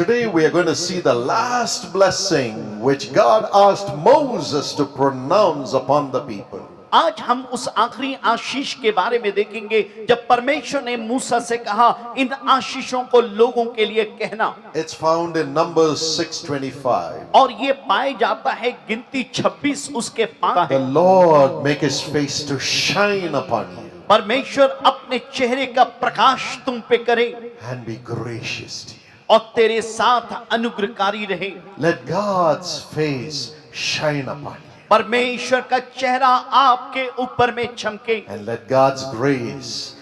today we are going to see the last blessing which God asked Moses to pronounce upon the people. आज हम उस आखिरी आशीष के बारे में देखेंगे जब परमेश्वर ने मूसा से कहा इन आशीषों को लोगों के लिए कहना। It's found in Numbers 6:25. और ये पाया जाता है गिनती 26 उसके 5 The Lord make his face to shine upon you परमेश्वर अपने चेहरे का प्रकाश तुम पे करे and be gracious to you. और तेरे साथ अनुग्रहकारी रहे। Let God's face shine upon you. परमेश्वर का चेहरा आपके ऊपर में चमके And let God's grace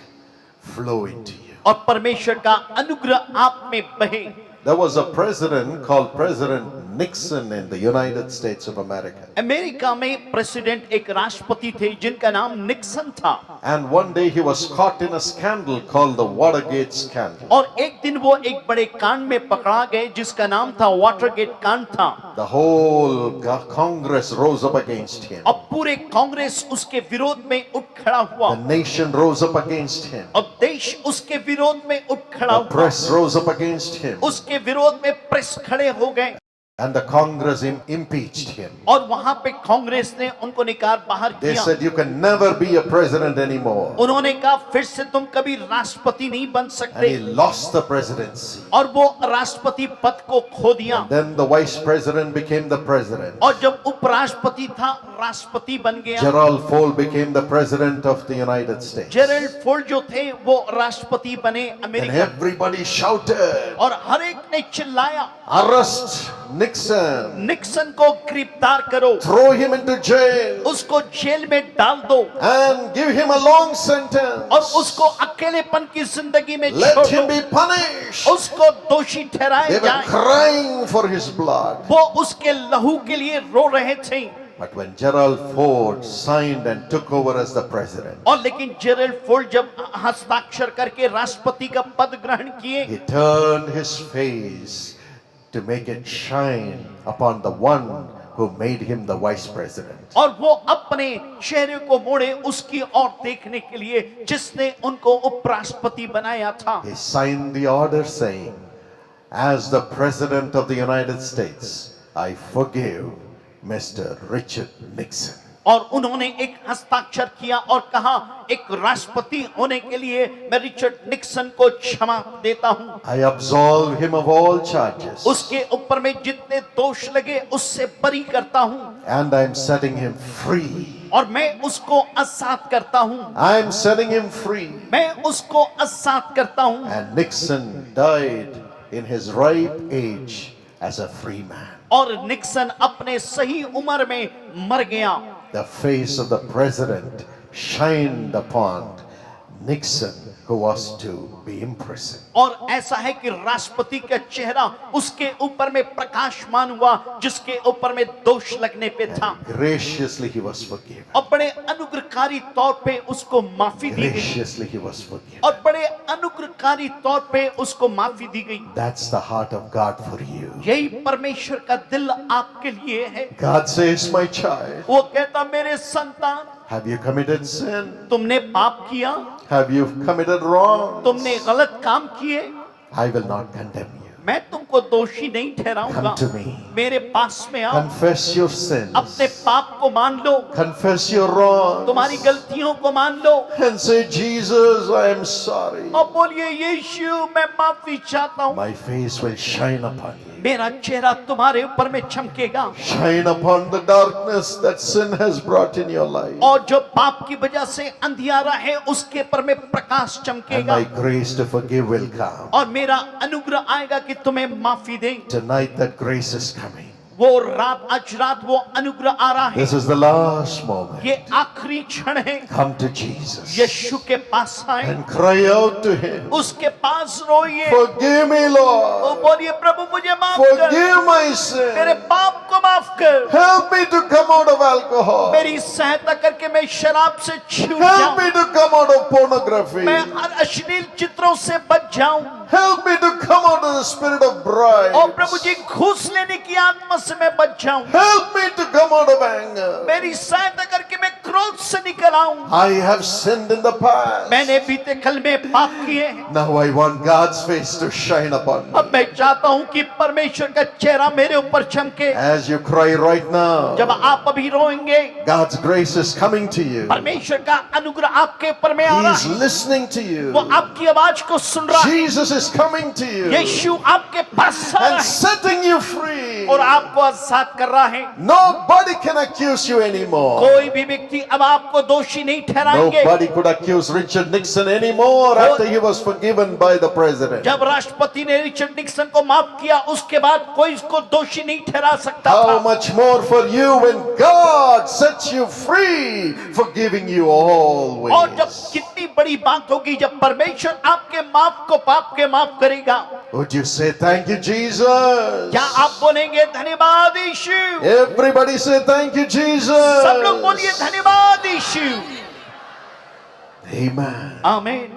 flow into you. और परमेश्वर का अनुग्रह आप में बहे। There was a president called President Nixon in the United States of America. America में प्रेसिडेंट एक राष्ट्रपति थे जिनका नाम निक्सन था। And one day he was caught in a scandal called the Watergate scandal. और एक दिन वो एक बड़े कांड में पकड़ा गए जिसका नाम था वाटरगेट कांड था। The whole Congress rose up against him. और पूरे कांग्रेस उसके विरोध में उठ खड़ा हुआ। The nation rose up against him. और देश उसके विरोध में उठ खड़ा The हुआ। press rose up against him. उसके विरोध में प्रेस खड़े हो गए। And the Congress impeached him. और वहां पे कांग्रेस ने उनको निकाल बाहर They किया। said you can never be a president anymore. उन्होंने कहा फिर से तुम कभी राष्ट्रपति नहीं बन And सकते। he lost the presidency. और वो राष्ट्रपति पद को खो दिया। And then the vice president became the president. और जब उपराष्ट्रपति था राष्ट्रपति बन गया। Gerald Ford became the president of the United States. Gerald Ford जो थे वो राष्ट्रपति बने And अमेरिका। everybody shouted, और हर एक ने चिल्लाया arrest Nixon, निक्सन को गिरफ्तार करो, throw him into jail उसको जेल में डाल दो and give him a long और sentence. उसको अकेलेपन की जिंदगी में Let छोड़ him दो, be punished. उसको दोषी ठहराया They were जाए। crying for his blood. वो उसके लहू के लिए रो रहे थे। But when Gerald Ford signed and took over as the president, और लेकिन जेरल्ड फोर्ड जब हस्ताक्षर करके राष्ट्रपति का पद ग्रहण किए he turned his face to make it shine upon the one who made him the vice president. और वो अपने चेहरे को मोड़े उसकी ओर देखने के लिए जिसने उनको उपराष्ट्रपति बनाया था। He signed the order saying, as the president of the United States, I forgive Mr. Richard Nixon. और उन्होंने एक हस्ताक्षर किया और कहा एक राष्ट्रपति होने के लिए मैं रिचर्ड निक्सन को क्षमा देता हूं। I absolve him of all charges. उसके ऊपर में जितने दोष लगे उससे बरी करता हूं And I'm setting him free. और मैं उसको आजाद करता हूं। I'm setting him free. मैं उसको आजाद करता हूं। And Nixon died in his ripe age as a free man. और निक्सन अपने सही उम्र में मर गया। The face of the president shined upon Nixon, who was to be imprisoned. और ऐसा है कि राष्ट्रपति का चेहरा उसके ऊपर में प्रकाशमान हुआ जिसके ऊपर में दोष लगने पे था। Graciously he was forgiven. और बड़े अनुग्रहकारी तौर पे उसको माफी दी गई। Graciously he was forgiven. और बड़े अनुग्रहकारी तौर पे उसको माफी दी गई। That's the heart of God for you. यही परमेश्वर का दिल आपके लिए है। God says, my child, वो कहता मेरे संतान have you committed sin? तुमने पाप किया, Have you committed wrong? तुमने गलत काम किए, I will not condemn you. मैं तुमको दोषी नहीं ठहराऊंगा। Come to me. मेरे पास में आओ, Confess your sins. अपने पाप को मान लो, Confess your wrongs. तुम्हारी गलतियों को मान लो And say, Jesus, I am sorry. और बोलिए यीशु मैं माफी चाहता हूँ। My face will shine upon you. मेरा चेहरा तुम्हारे ऊपर में चमकेगा Shine upon the darkness that sin has brought in your life. और जो पाप की वजह से अंधियारा है उसके ऊपर में प्रकाश And चमकेगा my grace to forgive will come. और मेरा अनुग्रह आएगा कि तुम्हें माफी दे। Tonight that grace is coming. वो आज रात वो अनुग्रह आ रहा है। This is the last moment. ये आखिरी क्षण है। Come to Jesus यीशु के पास आए, and cry out to him. उसके पास रोइए Forgive me, और Lord. बोलिए प्रभु मुझे माफ कर, Forgive my मेरे sin. पाप को माफ कर, Help me to come out of alcohol. मेरी सहायता करके मैं शराब से छूट Help जाऊं, me to come out of pornography. मैं हर अश्लील चित्रों से बच जाऊं Help me to come out of the spirit of और प्रभु bribes. जी घूस लेने की आत्मा से मैं बच जाऊं। Help me to come out of anger. मेरी सहायता करके मैं क्रोध विरोध से निकल आऊं। I have sinned in the past. मैंने बीते कल में पाप किए हैं। Now I want God's face to shine upon me. अब मैं चाहता हूं कि परमेश्वर का चेहरा मेरे ऊपर चमके। As you cry right now, जब आप अभी रोएंगे, God's grace is coming to you. परमेश्वर का अनुग्रह आपके ऊपर में आ He रहा is है। listening to वो you. आपकी आवाज को सुन रहा है। Jesus is coming to you यीशु आपके पास आ रहा and है setting you free. और आपको आजाद कर रहा है। Nobody can accuse you anymore. कोई भी व्यक्ति अब आपको दोषी नहीं ठहराएंगे। Nobody could accuse Richard Nixon anymore after he was forgiven by the president. जब राष्ट्रपति ने रिचर्ड निक्सन को माफ किया, उसके बाद कोई इसको दोषी नहीं ठहरा सकता How था। much more for you when God sets you free, forgiving you always. और जब कितनी बड़ी बात होगी जब परमेश्वर आपके पाप के माफ करेगा। Would you say thank you, Jesus? क्या आप बोलेंगे धन्यवाद यीशु? Everybody say thank you, Jesus. सब लोग बोलिए धन्यवाद यीशु। Amen. आमीन।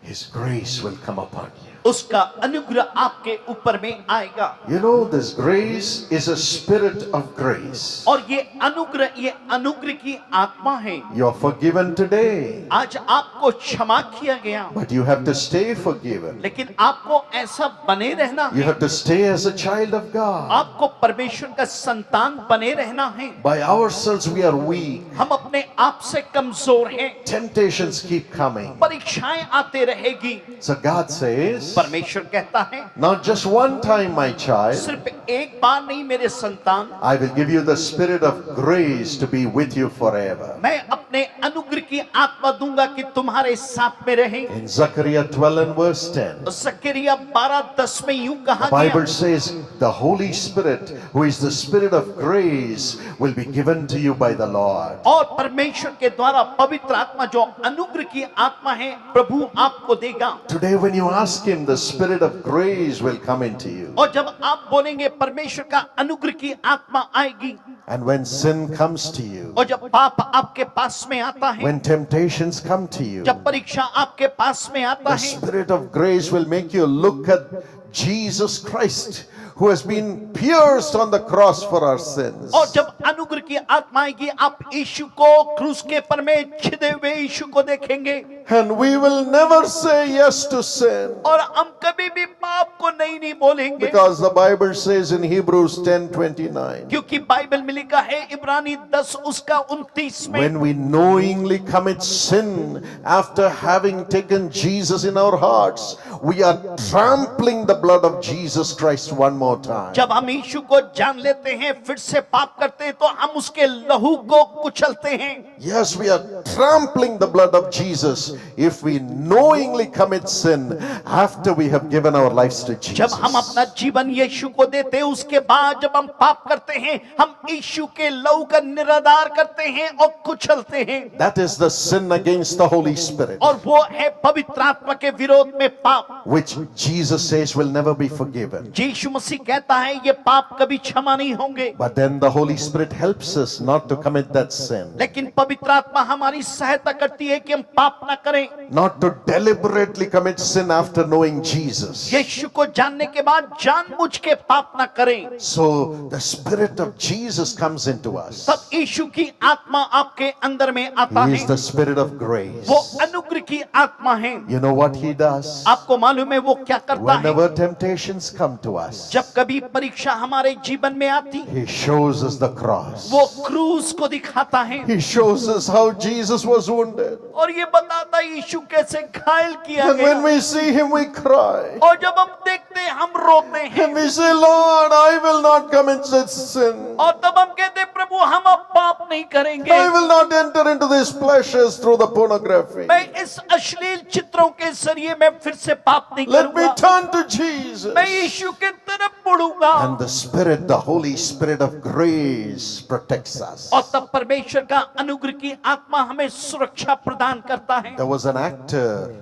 His grace will come upon you. उसका अनुग्रह आपके ऊपर में आएगा। You know, this grace is a spirit of grace. और ये अनुग्रह की आत्मा है। You are forgiven today, आज आपको क्षमा किया गया, but you have to stay forgiven. लेकिन आपको ऐसा बने रहना You है। have to stay as a child of God. आपको परमेश्वर का संतान बने रहना है। By ourselves we are weak. हम अपने आप से कमजोर हैं। Temptations keep coming. परीक्षाएं आते रहेगी। So God says, परमेश्वर कहता है, not just one time, my child, सिर्फ एक बार नहीं मेरे संतान, I will give you the spirit of grace to be with you forever. मैं अपने अनुग्रह की आत्मा दूंगा कि तुम्हारे साथ में रहे। In Zechariah 12 and verse 10, जकरिया 12:10 में यूं कहा the Bible गया, says, the Holy Spirit, who is the spirit of grace, will be given to you by the Lord. और परमेश्वर के द्वारा पवित्र आत्मा जो अनुग्रह की आत्मा है, प्रभु आपको देगा। Today when you ask Him, the spirit of grace will come into you. और जब आप बोलेंगे परमेश्वर का अनुग्रह की आत्मा आएगी, And when sin comes to you, और जब पाप आपके पास में आता है, when temptations come to you, जब परीक्षा आपके पास में आता the है, spirit of grace will make you look at Jesus Christ, who has been pierced on the cross for our sins. और जब अनुग्रह की आत्मा आएगी, आप यीशु को क्रूस के पर में छिदे हुए यीशु को देखेंगे। And we will never say yes to sin, और हम कभी भी पाप को नहीं बोलेंगे, because the Bible says in Hebrews 10:29, क्योंकि बाइबल में लिखा है इब्रानी 10 उसका 29 में, when we knowingly commit sin after having taken Jesus in our hearts, we are trampling the blood of Jesus Christ one more time. जब हम यीशु को जान लेते हैं, फिर से पाप करते हैं, तो हम उसके लहू को कुचलते हैं। Yes, we are trampling the blood of Jesus if we knowingly commit sin after we have given our lives to जब Jesus. हम अपना जीवन यीशु को देते हैं, उसके बाद जब हम पाप करते हैं, हम यीशु के लहू का निरादार करते हैं और कुचलते हैं। That is the sin against the Holy Spirit, और वो है पवित्र आत्मा के विरोध में पाप। which Jesus says will never be forgiven. यीशु मसीह कहता है ये पाप कभी क्षमा नहीं होंगे। But then the Holy Spirit helps us not to commit that sin, लेकिन पवित्र आत्मा हमारी सहायता करती है कि हम पाप ना करें। not to deliberately commit sin after knowing Jesus. यीशु को जानने के बाद जानबूझ के पाप ना करें। So the Spirit of Jesus comes into us. तब यीशु की आत्मा आपके अंदर में आता He है। is the Spirit of grace. वो अनुग्रह की आत्मा है। You know what He does? आपको मालूम है वो क्या करता है? Whenever temptations come to us, जब कभी परीक्षा हमारे जीवन में आती, He shows us the cross. वो क्रूस को दिखाता है He shows us how Jesus was wounded. और ये बताता है यीशु कैसे घायल किया And when गया। we see Him, we cry. और जब हम देखते हैं, हम रोते हैं। And we say, Lord, I will not commit such sin. और तब हम कहते हैं, प्रभु हम अब पाप नहीं करेंगे। I will not enter into these pleasures through the pornography. मैं इस अश्लील चित्रों के जरिए मैं फिर से पाप नहीं Let me करूंगा। turn to Jesus. मैं यीशु के तरफ मुड़ूंगा। And the Spirit, the Holy Spirit of grace protects us. और तब परमेश्वर का अनुग्रह की आत्मा हमें सुरक्षा प्रदान करता है। There was an actor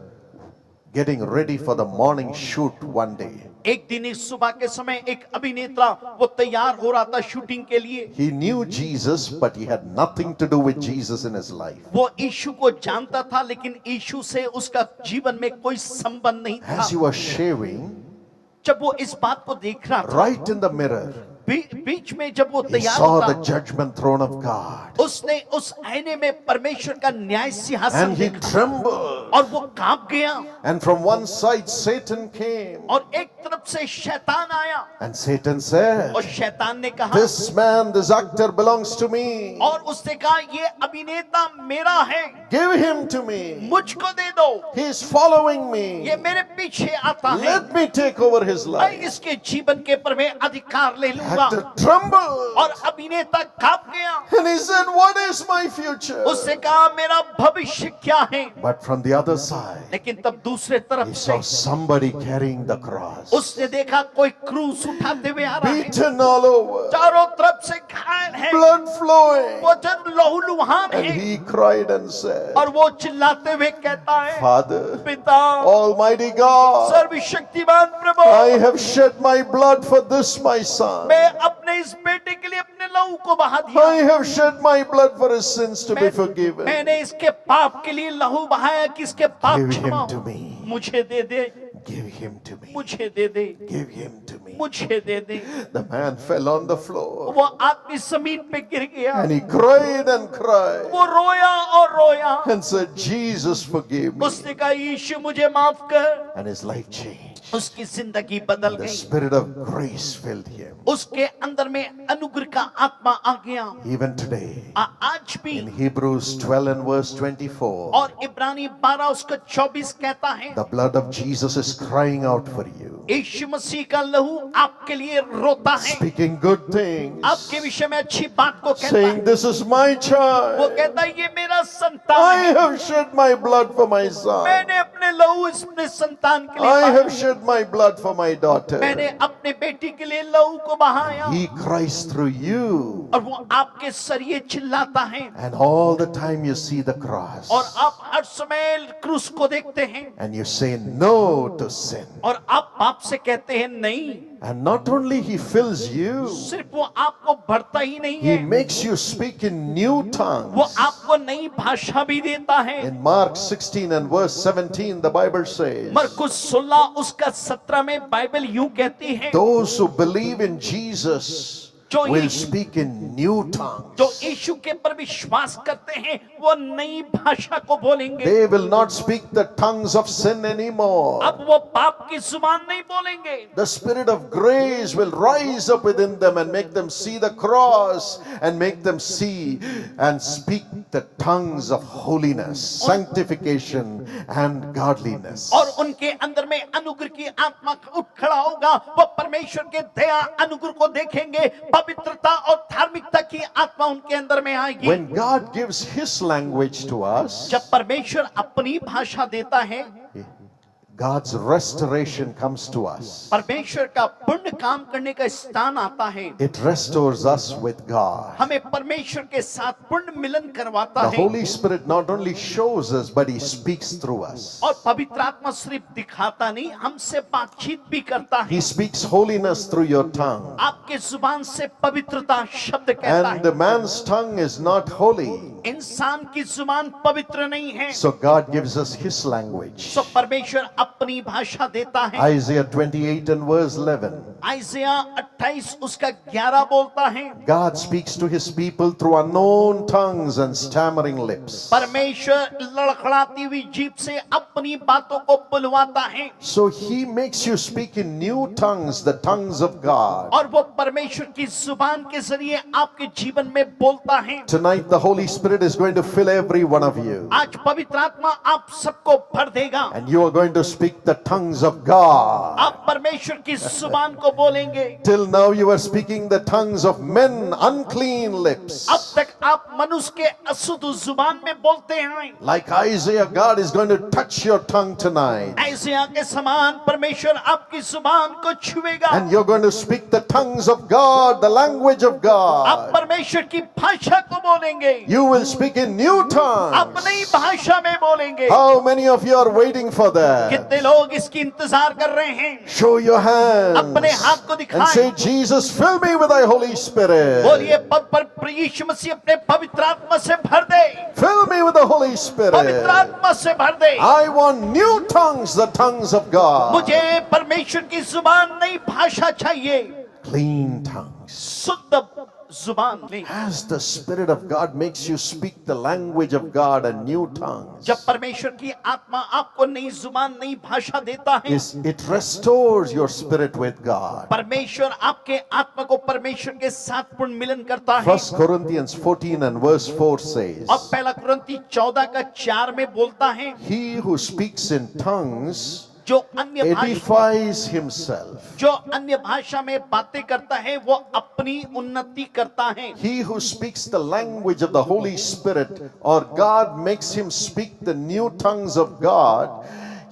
getting ready for the morning shoot one day. एक दिन इस सुबह के समय एक अभिनेता वो तैयार हो रहा था शूटिंग के लिए। He knew Jesus, but he had nothing to do with Jesus in his life. वो यीशु को जानता था, लेकिन यीशु से उसका जीवन में कोई संबंध नहीं था। As he was shaving, जब वो इस बात को देख रहा था, right in the mirror, बीच में जब वो he तैयार saw the होता, judgment throne of God उसने उस आईने में परमेश्वर का न्याय सिंहासन and he देखा trembled. और वो कांप गया। And from one side Satan came और एक तरफ से शैतान आया and Satan said, और शैतान ने कहा, this man, this actor belongs to me. और उसने कहा ये अभिनेता मेरा है, Give him to me. मुझको दे दो, He is following me. ये मेरे पीछे आता है, Let me take over his मैं life. इसके जीवन के पर मैं अधिकार ले लूंगा। Actor trembled. और अभिनेता कांप गया। And he said, what is my future? उसने कहा मेरा भविष्य क्या है? But from the other side, लेकिन तब दूसरे तरफ he से saw somebody carrying the cross. उसने देखा कोई क्रूस उठाते हुए आ रहा है, Beaten all over. चारों तरफ से घायल है, Blood flowing. वो जब लहूलुहान And है, he cried and said, और वो चिल्लाते हुए कहता है, Father, पिता, Almighty God, सर्वशक्तिमान प्रभु, I have shed my blood for this my son. मैं अपने इस बेटे के लिए अपने लहू को बहा I दिया, have shed my blood for his sins to be forgiven. मैंने इसके पाप के लिए लहू बहाया कि इसके पाप Give क्षमा him to हो। me. मुझे दे दे, Give him to me. मुझे दे दे, Give him to me. मुझे दे दे। The man fell on the floor वो आदमी जमीन पे गिर गया, and he cried and cried वो रोया और रोया, and said, Jesus, forgive me. उसने कहा यीशु मुझे माफ कर। And his life changed. उसकी जिंदगी बदल The गई, spirit of grace filled him. उसके अंदर में अनुग्रह का आत्मा आ गया। Even today, आज भी in Hebrews 12 and verse 24, और इब्रानी 12 उसका 24 कहता है, the blood of Jesus is crying out for you, यीशु मसीह का लहू आपके लिए रोता है, speaking good things, आपके विषय में अच्छी बात को कहता saying, है। this is my वो child. कहता है ये मेरा संतान I है, have shed my blood for my son. मैंने अपने लहू अपने संतान के लिए I have बहाया, shed my blood for my daughter. मैंने अपने बेटी के लिए लहू को बहाया। He cries through you. और वो आपके सरिये चिल्लाता है, And all the time you see the cross. और आप हर समय क्रूस को देखते हैं, And you say no to sin. और आप पाप से कहते हैं नहीं। And not only he fills you, सिर्फ वो आपको भरता ही नहीं he है, makes you speak in new वो tongues. आपको नई भाषा भी देता है। In Mark 16 and verse 17, the Bible says, मरकुस 16 उसका 17 में बाइबल यूं कहती है, those who believe in Jesus जो will Yeshu- speak in new जो tongues. यीशु के पर विश्वास करते हैं वो नई भाषा को बोलेंगे। They will not speak the tongues of sin anymore. अब वो पाप की जुबान नहीं बोलेंगे। The spirit of grace will rise up within them and make them see the cross and make them see and speak the tongues of holiness, sanctification and godliness. और उनके अंदर में अनुग्रह की आत्मा उठ खड़ा होगा, वो परमेश्वर के दया अनुग्रह को देखेंगे, पवित्रता और धार्मिकता की आत्मा उनके अंदर में आएगी। When God gives his language to us, जब परमेश्वर अपनी भाषा देता है, God's restoration comes to us. परमेश्वर का पुण्य काम करने का स्थान आता है, It restores us with God. हमें परमेश्वर के साथ पुण्य मिलन करवाता The है। Holy Spirit not only shows us, but he speaks through us. और पवित्र आत्मा सिर्फ दिखाता नहीं, हमसे बातचीत भी करता है। He speaks holiness through your tongue. आपके जुबान से पवित्रता शब्द कहता And है। the man's tongue is not holy. इंसान की जुबान पवित्र नहीं है, So God gives us his language. तो परमेश्वर अपनी भाषा देता है। Isaiah 28 and verse 11. आइज़िया 28 उसका 11 बोलता है, God speaks to his people through unknown tongues and stammering lips. परमेश्वर लड़खड़ाती हुई जीभ से अपनी बातों को बुलवाता है, So he makes you speak in new tongues, the tongues of God. और वो परमेश्वर की जुबान के जरिए आपके जीवन में बोलता है। Tonight the Holy Spirit is going to fill every one of you. आज पवित्र आत्मा आप सबको भर देगा, And you are going to speak the tongues of God. आप परमेश्वर की जुबान को बोलेंगे। Till now you are speaking the tongues of men, unclean lips. अब तक आप मनुष्य के अशुद्ध जुबान में बोलते हैं। Like Isaiah, God is going to touch your tongue tonight. आइज़िया के समान परमेश्वर आपकी जुबान को छुएगा, And you're going to speak the tongues of God, the language of आप God. परमेश्वर की भाषा को बोलेंगे, You will speak in new आप tongues. नई भाषा में बोलेंगे। How many of you are waiting for that? कितने लोग इसकी इंतजार कर रहे हैं? Show your hands अपने हाथ को and दिखाएं, say, Jesus, fill me with thy Holy Spirit. बोलिए पर यीशु मसीह अपने पवित्र आत्मा से भर दे, Fill me with the Holy पवित्र Spirit. आत्मा से भर दे। I want new tongues, the tongues of God. मुझे परमेश्वर की जुबान नई भाषा चाहिए। clean tongues. शुद्ध जुबान में। As the Spirit of God makes you speak the language of God and new tongues, जब परमेश्वर की आत्मा आपको नई जुबान नई भाषा देता है, it restores your spirit with God. परमेश्वर आपके आत्मा को परमेश्वर के साथ पूर्ण मिलन करता है। 1 Corinthians 14 and verse 4 says, और पहला कुरिन्ती 14:4 में बोलता है, He who speaks in tongues जो अन्य भाषा edifies himself. जो अन्य भाषा में बातें करता है वो अपनी उन्नति करता है। He who speaks the language of the Holy Spirit, or God makes him speak the new tongues of God,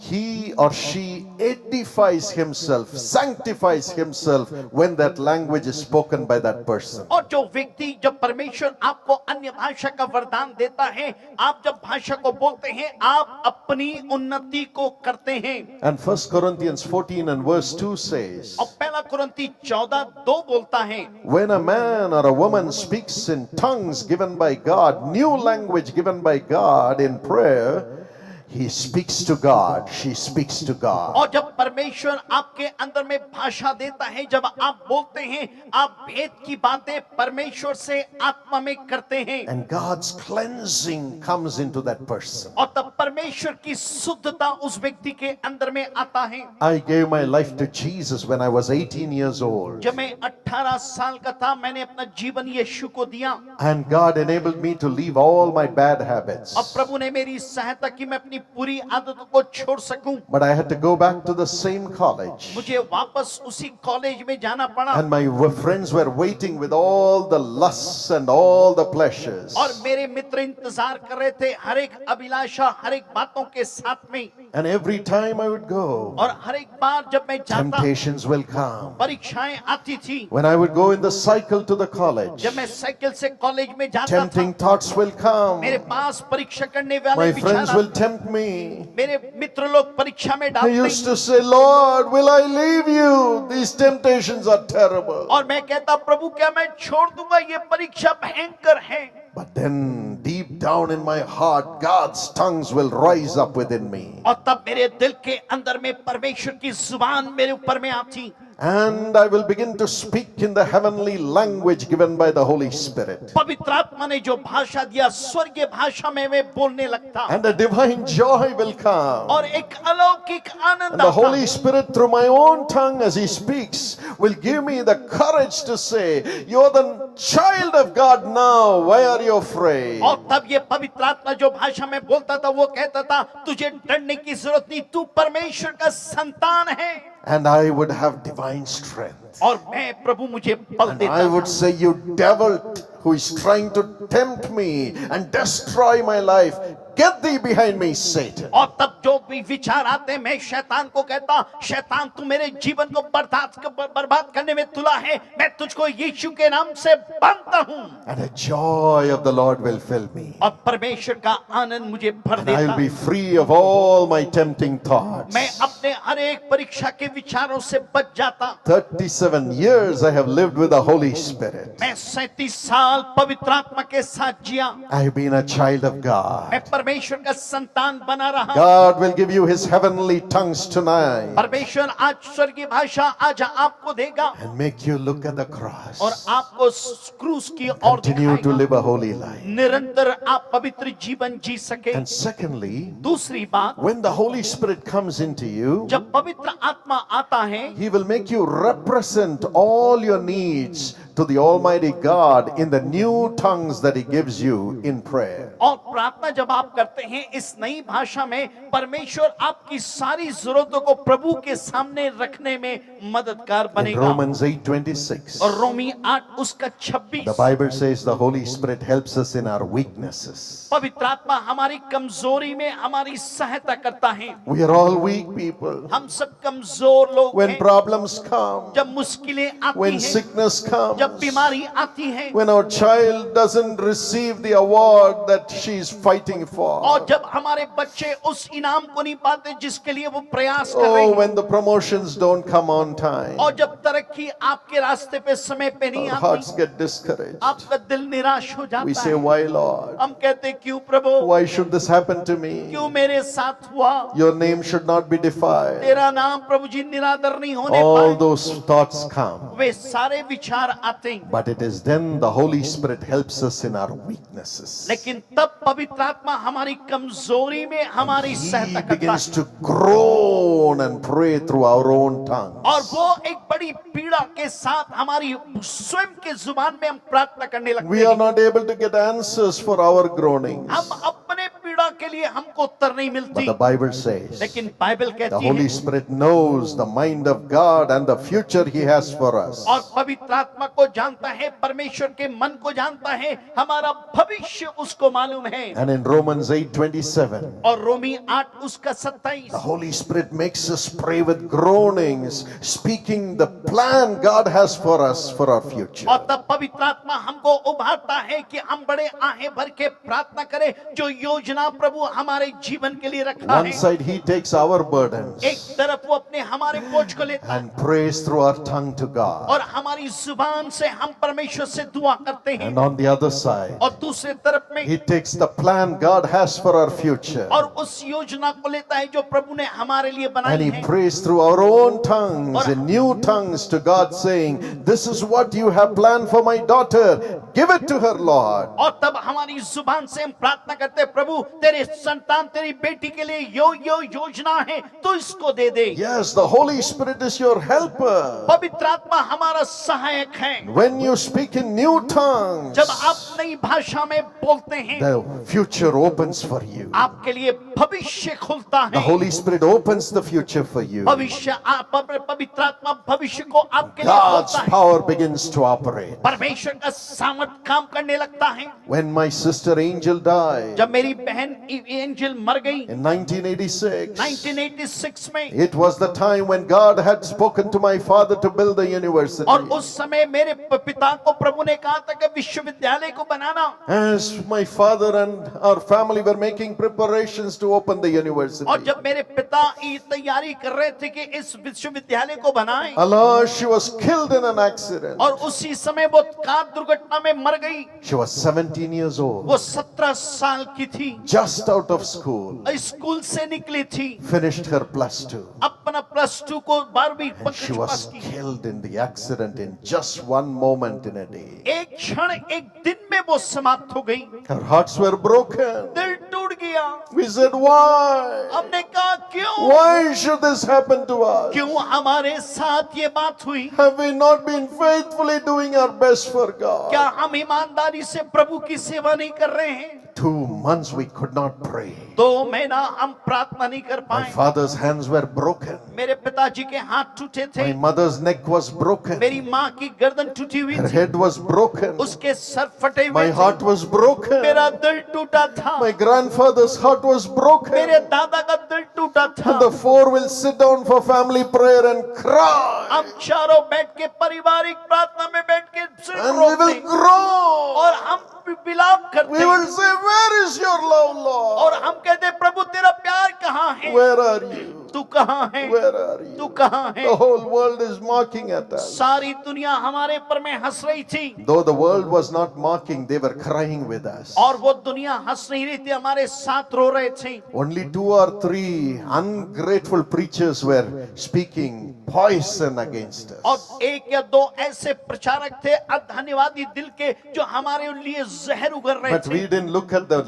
he or she edifies himself, sanctifies himself when that language is spoken by that person. और जो व्यक्ति, जब परमेश्वर आपको अन्य भाषा का वरदान देता है, आप जब भाषा को बोलते हैं, आप अपनी उन्नति को करते हैं। And 1 Corinthians 14 and verse 2 says, और पहला कुरिन्ती 14:2 बोलता है, when a man or a woman speaks in tongues given by God, new language given by God in prayer, he speaks to God, she speaks to God. और जब परमेश्वर आपके अंदर में भाषा देता है, जब आप बोलते हैं, आप भेद की बातें परमेश्वर से आत्मा में करते हैं, And God's cleansing comes into that person. और तब परमेश्वर की शुद्धता उस व्यक्ति के अंदर में आता है। I gave my life to Jesus when I was 18 years old. जब मैं 18 साल का था, मैंने अपना जीवन यीशु को दिया, And God enabled me to leave all my bad habits. और प्रभु ने मेरी सहायता की मैं अपनी पूरी आदतों को छोड़ सकूं। But I had to go back to the same college. मुझे वापस उसी कॉलेज में जाना पड़ा, And my friends were waiting with all the lusts and all the pleasures. और मेरे मित्र इंतजार कर रहे थे हर एक अभिलाषा, हर एक बातों के साथ में। And every time I would go, और हर एक बार जब मैं जाता, temptations will come. परीक्षाएं आती थी। When I would go in the cycle to the college, जब मैं साइकिल से कॉलेज में जाता था, tempting thoughts will come. मेरे पास परीक्षा करने वाले My विचार friends will tempt me. मेरे मित्र लोग परीक्षा में I डालते used to say, Lord, will I leave you? These temptations are terrible. और मैं कहता, प्रभु क्या मैं छोड़ दूंगा, ये परीक्षा भयंकर है। But then deep down in my heart, God's tongues will rise up within me. और तब मेरे दिल के अंदर में परमेश्वर की जुबान मेरे ऊपर में आती, And I will begin to speak in the heavenly language given by the Holy Spirit. पवित्र आत्मा ने जो भाषा दिया, स्वर्गीय भाषा में मैं बोलने लगता, And a divine joy will come. और एक अलौकिक आनंद And the आता। Holy Spirit, through my own tongue as He speaks, will give me the courage to say, you're the child of God now, why are you afraid? और तब ये पवित्र आत्मा जो भाषा में बोलता था, वो कहता था, तुझे डरने की जरूरत नहीं, तू परमेश्वर का संतान है। And I would have divine strength. और मैं, प्रभु मुझे बल And देता I would था। say, you devil who is trying to tempt me and destroy my life, get thee behind me, Satan. और तब जो भी विचार आते, मैं शैतान को कहता, शैतान तू मेरे जीवन को बर्बाद करने में तुला है, मैं तुझको यीशु के नाम से बांधता हूँ। And a joy of the Lord will fill me. और परमेश्वर का आनंद मुझे भर And I'll देता, be free of all my tempting thoughts. मैं अपने हर एक परीक्षा के विचारों से बच जाता। 37 years I have lived with the Holy Spirit. मैं 37 साल पवित्र आत्मा के साथ जिया, I have been a child of God. मैं परमेश्वर का संतान बना रहा। God will give you His heavenly tongues tonight परमेश्वर आज स्वर्गीय भाषा आज आपको देगा, and make you look at the cross. और आपको क्रूस की ओर Continue to दिखाएगा। live a holy life. निरंतर आप पवित्र जीवन जी सके। And secondly, दूसरी बात, when the Holy Spirit comes into you, जब पवित्र आत्मा आता है, He will make you represent all your needs to the Almighty God in the new tongues that He gives you in prayer. और प्रार्थना जब आप करते हैं इस नई भाषा में, परमेश्वर आपकी सारी जरूरतों को प्रभु के सामने रखने में मददगार In बनेगा। Romans 8:26, और रोमी 8 उसका 26, the Bible says the Holy Spirit helps us in our weaknesses. पवित्र आत्मा हमारी कमजोरी में हमारी सहायता करता है। We are all weak people. हम सब कमजोर लोग When हैं। problems come, जब मुश्किलें आती when हैं, sickness comes, जब बीमारी आती है, when our child doesn't receive the award that she is fighting for, और जब हमारे बच्चे उस इनाम को नहीं पाते जिसके लिए वो प्रयास कर रहे oh, हैं, when the promotions don't come on time, और जब तरक्की कि आपके रास्ते पे समय पे नहीं Our आती, hearts get discouraged. आपका दिल निराश हो We जाता say, है। why, Lord? हम कहते हैं, क्यों प्रभु, Why should this happen to me? क्यों मेरे साथ हुआ? Your name should not be defiled. तेरा नाम प्रभु जी निरादर नहीं होने All पाए। those thoughts come. वे सारे विचार आते हैं, But it is then the Holy Spirit helps us in our weaknesses. लेकिन तब पवित्र आत्मा हमारी कमजोरी में हमारी He सहायता करता begins है, to groan and pray through our own tongues. और वो एक बड़ी पीड़ा के साथ हमारी स्वयं के जुबान में हम प्रार्थना करने लगते We are हैं। not able to get answers for our groanings. हम अपने पीड़ा के लिए हमको उत्तर नहीं But मिलती, the Bible says लेकिन बाइबल the कहती Holy है, Spirit knows the mind of God and the future He has for us. और पवित्र आत्मा को जानता है, परमेश्वर के मन को जानता है, हमारा भविष्य उसको मालूम है। And in Romans 8:27, और रोमी 8 उसका 27, the Holy Spirit makes us pray with groanings, speaking the plan God has for us for our future. और तब पवित्र आत्मा हमको उभारता है कि हम बड़े आहें भर के प्रार्थना करें, जो योजना प्रभु हमारे जीवन के लिए रखा One है। side He takes our burdens एक तरफ वो अपने हमारे बोझ को लेता है, and prays through our tongue to God. और हमारी जुबान से हम परमेश्वर से दुआ करते हैं, And on the other side, और दूसरे तरफ में He takes the plan God has for our future और उस योजना को लेता है जो प्रभु ने हमारे लिए and बनाई He है, prays through our own tongues in new tongues to God, saying, "This is what you have planned for my daughter. Give it to her, Lord." और तब हमारी जुबान से हम प्रार्थना करते हैं, प्रभु तेरे संतान तेरी बेटी के लिए यो योजना है, तो इसको दे दे। Yes, the Holy Spirit is your helper. पवित्र आत्मा हमारा सहायक है। When you speak in new tongues, जब आप नई भाषा में बोलते हैं, the future opens for you. आपके लिए भविष्य खुलता The है। Holy Spirit opens the future for you. भविष्य पवित्र आत्मा भविष्य को आपके लिए God's खोलता है। power begins to operate. परमेश्वर का सामर्थ काम करने लगता है। When my sister Angel died जब मेरी बहन एंजल मर गई in 1986, 1986 में, it was the time when God had spoken to my father to build the university. और उस समय मेरे पिता को प्रभु ने कहा था कि विश्वविद्यालय को बनाना। As my father and our family were making preparations to open the university, और जब मेरे पिता ये तैयारी कर रहे थे कि इस विश्वविद्यालय को बनाएं, Allah, she was killed in an accident. और उसी समय वो कार दुर्घटना में मर गई। She was 17 years old, वो 17 साल की थी, just out of school, school से निकली थी, finished her +2. अपना +2 को 12वीं And she पास was की। killed in the accident in just one moment in a day. एक क्षण एक दिन में वो समाप्त हो गई। Her hearts were broken. दिल टूट गया। We said, why? हमने कहा क्यों? Why should this happen to us? क्यों हमारे साथ ये बात हुई? Have we not been faithfully doing our best for God? क्या हम ईमानदारी से प्रभु की सेवा नहीं कर रहे हैं? 2 months we could not pray. 2 महीना हम प्रार्थना नहीं कर My पाए। father's hands were broken. मेरे पिताजी के हाथ टूटे थे, My mother's neck was broken. मेरी माँ की गर्दन टूटी हुई Her थी, head was broken. उसके सर फटे हुए My थे, heart was broken. मेरा दिल टूटा था, My grandfather's heart was broken. मेरे दादा का दिल टूटा था। And the 4 will sit down for family prayer and cry. हम चारों बैठ के पारिवारिक प्रार्थना में बैठ के सिर And we रोकते will groan. और हम विलाप करते We will say, where is your love, और Lord? हम कहते प्रभु तेरा प्यार कहाँ है? Where are you? तू कहाँ है? Where are तू you? कहाँ है? The whole world is mocking at us. सारी दुनिया हमारे पर में हंस रही थी, Though the world was not mocking, they were crying with us. और वो दुनिया हंस नहीं रही थी, हमारे साथ रो रहे थे। Only 2 or 3 ungrateful preachers were speaking poison against us. और 1 या 2 ऐसे प्रचारक थे अधन्यवादी दिल के, जो हमारे लिए जहर उगल रहे But थे, we didn't look at the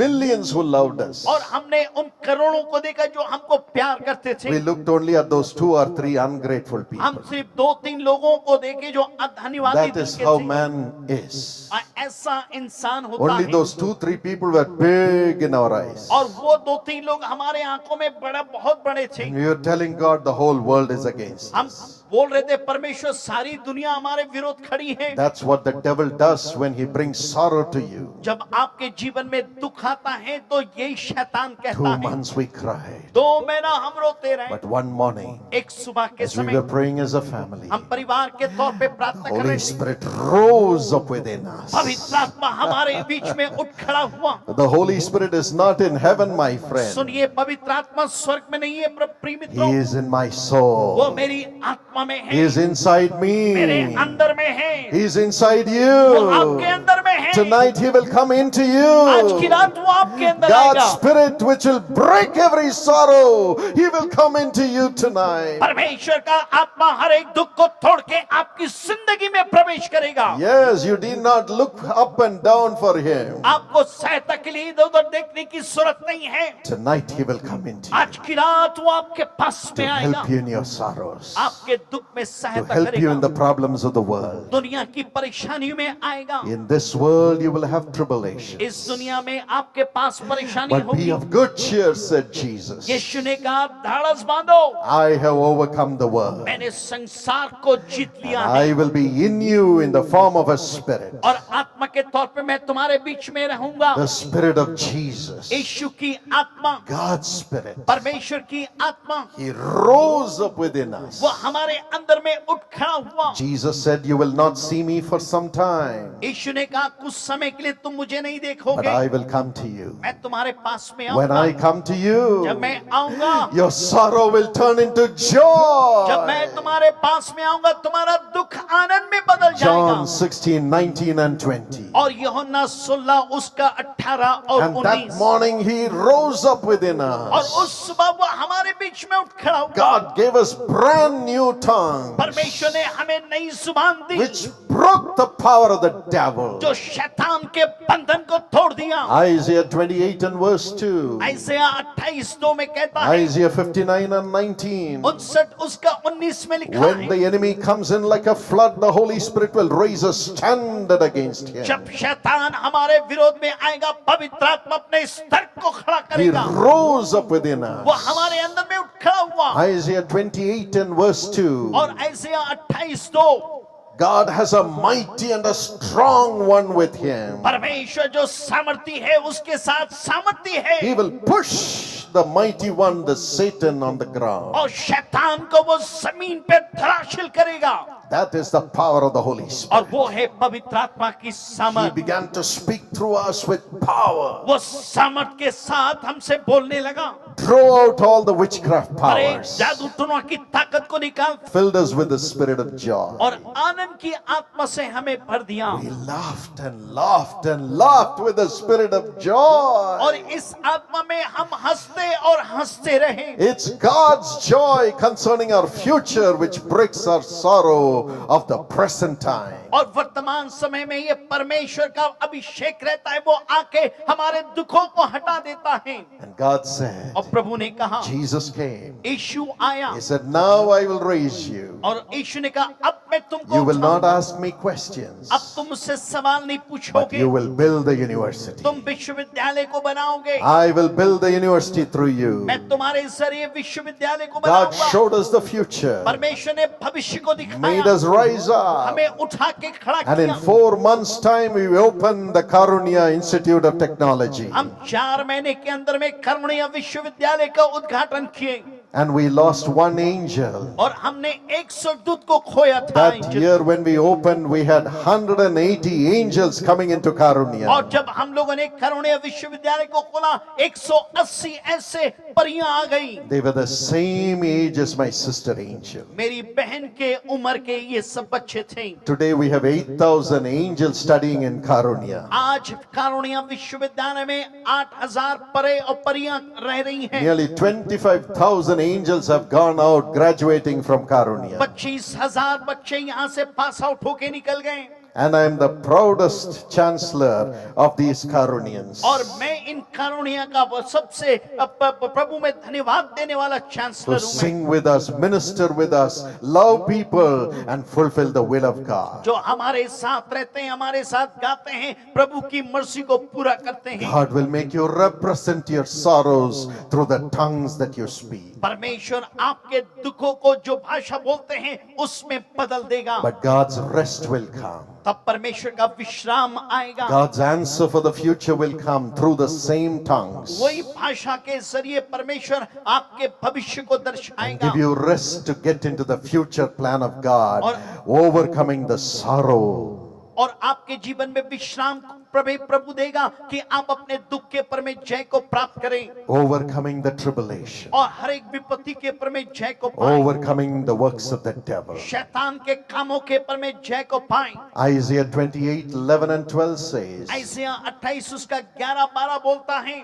millions who loved us. और हमने उन करोड़ों को देखा जो हमको प्यार करते थे। We looked only at those 2 or 3 ungrateful हम people. सिर्फ 2-3 लोगों को देखे जो अधन्यवादी That दिल is के how थे। man is. ऐसा इंसान होता Only है। those 2-3 people were big in our eyes. और वो 2-3 लोग हमारे आंखों में बहुत बड़े थे। We were telling God the whole world is against हम us. बोल रहे थे परमेश्वर सारी दुनिया हमारे विरोध खड़ी है। That's what the devil does when he brings sorrow to you. जब आपके जीवन में दुख आता है तो यही शैतान 2 कहता है। months we cried. 2 महीना हम रोते रहे। But one morning, एक सुबह के as we समय were praying as a family, हम परिवार के तौर पे प्रार्थना कर Holy रहे थे। Spirit rose up within us. पवित्र आत्मा हमारे बीच में उठ खड़ा हुआ। The Holy Spirit is not in heaven, my friend. सुनिए, पवित्र आत्मा स्वर्ग में नहीं है प्रिय He मित्रों, is in my वो soul. मेरी आत्मा में He है, is inside मेरे me. अंदर में है, He is inside वो आपके you. अंदर में है। Tonight He will come into आज की you. रात वो आपके अंदर God's आएगा। Spirit which will break every sorrow, He will come into you tonight. परमेश्वर का आत्मा हर एक दुख को तोड़ के आपकी जिंदगी में प्रवेश करेगा। Yes, you did not look up and down for Him. आपको सहायता के लिए इधर उधर देखने की जरूरत नहीं है। Tonight He will come into you आज की रात वो आपके पास to में आएगा, help you in your sorrows, आपके दुख में to सहायता help you in the करेगा, problems of the world. दुनिया की परेशानियों में आएगा। In this world you will have tribulation. इस दुनिया में आपके पास परेशानी But be होगी। of good cheer, said Jesus. यीशु ने कहा, धाड़स बांधो, I have overcome the world. मैंने संसार को जीत लिया है I will be in you in the form of a spirit. और आत्मा के तौर पे मैं तुम्हारे बीच में रहूंगा। The spirit of Jesus. यीशु की आत्मा, God's spirit. परमेश्वर की आत्मा, He rose up within us. वो हमारे अंदर में उठ खड़ा हुआ। Jesus said, you will not see me for some time, यीशु ने कहा, कुछ समय के लिए तुम मुझे नहीं but देखोगे, I will come to you. मैं तुम्हारे पास में When I आऊंगा। come to जब you, मैं आऊंगा, your sorrow will turn into जब मैं joy. तुम्हारे पास में आऊंगा, तुम्हारा दुख आनंद में बदल John जाएगा। 16, 19 and 20. और यूहन्ना 16 उसका 18 और And that 19, morning he rose up within और us. उस सुबह वो हमारे बीच में उठ खड़ा हुआ। God gave us brand new tongues, परमेश्वर ने हमें नई जुबान दी, which broke the power of the devil. जो शैतान के बंधन को तोड़ दिया। Isaiah 28 and verse 2. ऐसा 28:2 में कहता है, Isaiah 59 and 19. 59 उसका 19 में लिखा When है, the enemy comes in like a flood, the Holy Spirit will raise a standard against him. जब शैतान हमारे विरोध में आएगा, पवित्र आत्मा अपने स्तर को खड़ा He करेगा। rose up within वो us. हमारे अंदर में उठ खड़ा हुआ। Isaiah 28 and verse 2. और ऐसा 28:2, God has a mighty and a strong one with him. परमेश्वर जो सामर्थी है उसके साथ सामर्थी है, He will push the mighty one, the Satan, on the ground. और शैतान को वो जमीन पे धराशायी करेगा। That is the power of the Holy Spirit. और वो है पवित्र आत्मा की He सामर्थ। began to speak through us with power. वो सामर्थ के साथ हमसे बोलने लगा, Throw out all the witchcraft और एक powers. जादू टोना की ताकत को निकाल, Filled us with the spirit of joy. और आनंद की आत्मा से हमें भर दिया। We laughed and laughed and laughed with the spirit of joy. और इस आत्मा में हम हंसते और हंसते रहे। It's God's joy concerning our future which breaks our sorrow of the present time. और वर्तमान समय में ये परमेश्वर का अभिषेक रहता है, वो आके हमारे दुखों को हटा देता है। And God said, और प्रभु ने कहा, Jesus came. यीशु आया, He said, now I will raise you. और यीशु ने कहा, अब मैं तुमको You will not उठाऊंगा। ask me questions, अब तुम मुझसे सवाल नहीं but पूछोगे, you will build the university. तुम विश्वविद्यालय को बनाओगे, I will build the university through you. मैं तुम्हारे जरिए विश्वविद्यालय को God बनाऊंगा। showed us the future, परमेश्वर ने भविष्य को made दिखाया, us rise up. हमें उठा के खड़ा And in किया। 4 months' time, we opened the Karunya Institute of Technology. हम 4 महीने के अंदर में करुणीय विश्वविद्यालय का उद्घाटन किए, And we lost 1 angel. और हमने 100 दूत को खोया था। That year when we opened, we had 180 angels coming into और Karunya. जब हम लोगों ने करुणीय विश्वविद्यालय को खोला, 180 ऐसे परियां आ गई। They were the same age as my sister angel. मेरी बहन के उम्र के ये सब बच्चे थे। Today we have 8,000 angels studying in Karunya. आज कारुण्य विश्वविद्यालय में 8,000 परे और परियां रह रही हैं। Nearly 25,000 angels have gone out graduating from Karunya. 25,000 बच्चे यहाँ से पास आउट होके निकल गए। And I am the proudest chancellor of these Karunyans. और मैं इन कारुण्य का वो सबसे प्रभु में धन्यवाद देने वाला To चांसलर हूँ मैं, sing with us, minister with us, love people and fulfill the will of God. जो हमारे साथ रहते हैं, हमारे साथ गाते हैं, प्रभु की मर्जी को पूरा करते हैं। God will make you represent your sorrows through the tongues that you speak. परमेश्वर आपके दुखों को जो भाषा बोलते हैं उसमें बदल देगा। But God's rest will come. तब परमेश्वर का विश्राम आएगा। God's answer for the future will come through the same tongues. वही भाषा के जरिए परमेश्वर आपके भविष्य को दर्शाएगा, Give you rest to get into the future plan of God, overcoming the sorrow और आपके जीवन में विश्राम प्रभु देगा कि आप अपने दुख के पर में जय को प्राप्त करें overcoming the tribulation, और हर एक विपत्ति के पर में जय को पाएं, overcoming the works of the devil. शैतान के कामों के पर में जय को पाएं। Isaiah 28:11 and 12 says, ऐसिया 28 उसका 11-12 बोलता है,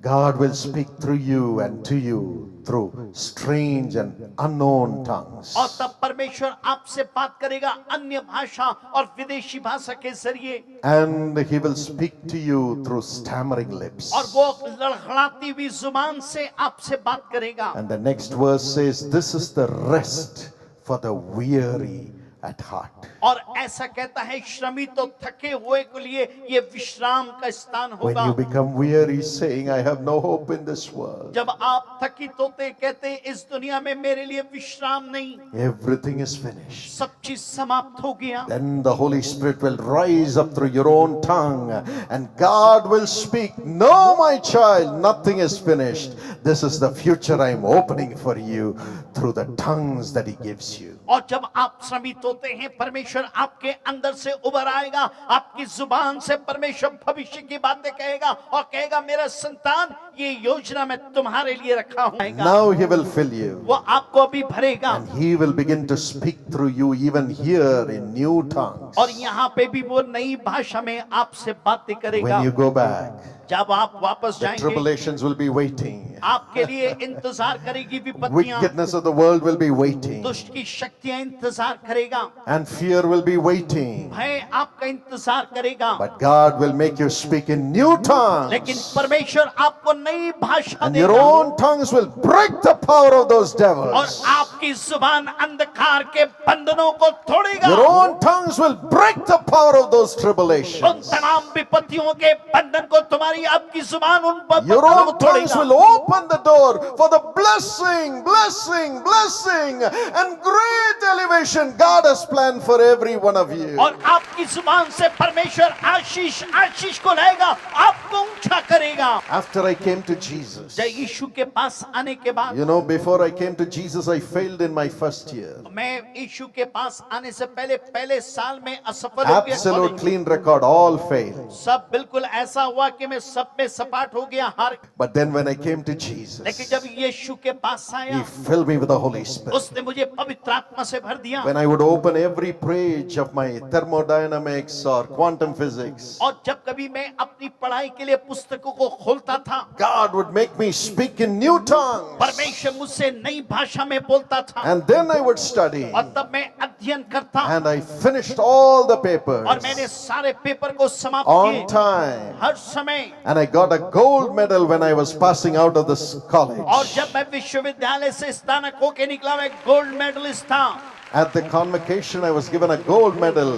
God will speak through you and to you through strange and unknown tongues. और तब परमेश्वर आपसे बात करेगा अन्य भाषा और विदेशी भाषा के जरिए, And he will speak to you through stammering lips. और वो लड़खड़ाती हुई जुबान से आपसे बात करेगा। And the next verse says, this is the rest for the weary at heart. और ऐसा कहता है, श्रमित तो थके हुए के लिए ये विश्राम का स्थान When होगा। you become weary saying, I have no hope in this world, जब आप थकित होते कहते इस दुनिया में मेरे लिए विश्राम नहीं, everything is finished. सब चीज समाप्त हो गया, Then the Holy Spirit will rise up through your own tongue and God will speak, no my child, nothing is finished. This is the future I am opening for you through the tongues that he gives you. और जब आप श्रमित होते हैं परमेश्वर आपके अंदर से उभर आएगा, आपकी जुबान से परमेश्वर भविष्य की बातें कहेगा और कहेगा मेरा संतान ये योजना मैं तुम्हारे लिए रखा हूँ। Now he will fill you. वो आपको अभी भरेगा And he will begin to speak through you even here in new tongues. और यहाँ पे भी वो नई भाषा में आपसे बातें करेगा। When you go back, जब आप वापस the जाएंगे tribulations will be waiting. आपके लिए इंतजार करेगी विपत्तियां, Wickedness of the world will be waiting. दुष्ट की शक्तियां इंतजार करेगा, And fear will be waiting. भय आपका इंतजार करेगा, But God will make you speak in new tongues. लेकिन परमेश्वर आपको नई भाषा And your देगा own tongues will break the power of those और devils. आपकी जुबान अंधकार के बंधनों को तोड़ेगा, Your own tongues will break the power of those उन tribulations. तमाम विपत्तियों के बंधन को तुम्हारी आपकी जुबान उन Your बंधनों को own tongues तोड़ेगा will open the door for the blessing, blessing, blessing, and great elevation God has planned for every one of you. और आपकी जुबान से परमेश्वर आशीष आशीष को लाएगा, आपको ऊंचा करेगा। After I came to Jesus, जय यीशु के पास आने के बाद, you know, before I came to Jesus, I failed in my first year. मैं यीशु के पास आने से पहले साल में असफल हो गया। Absolute clean record, all failed. सब बिल्कुल ऐसा हुआ कि मैं सब में सपाट हो गया, हार। But then when I came to Jesus, लेकिन जब यीशु के पास आया, He filled me with the Holy Spirit. उसने मुझे पवित्र आत्मा से भर दिया। When I would open every page of my thermodynamics or quantum physics, और जब कभी मैं अपनी पढ़ाई के लिए पुस्तकों को खोलता था, God would make me speak in new tongues. परमेश्वर मुझसे नई भाषा में बोलता था And then I would study. और तब मैं अध्ययन करता And I finished all the papers और मैंने सारे पेपर को समाप्त on किए time. हर समय। And I got a gold medal when I was passing out of this और college. जब मैं विश्वविद्यालय से स्नातक होके निकला, मैं गोल्ड मेडलिस्ट था। At the convocation, I was given a gold medal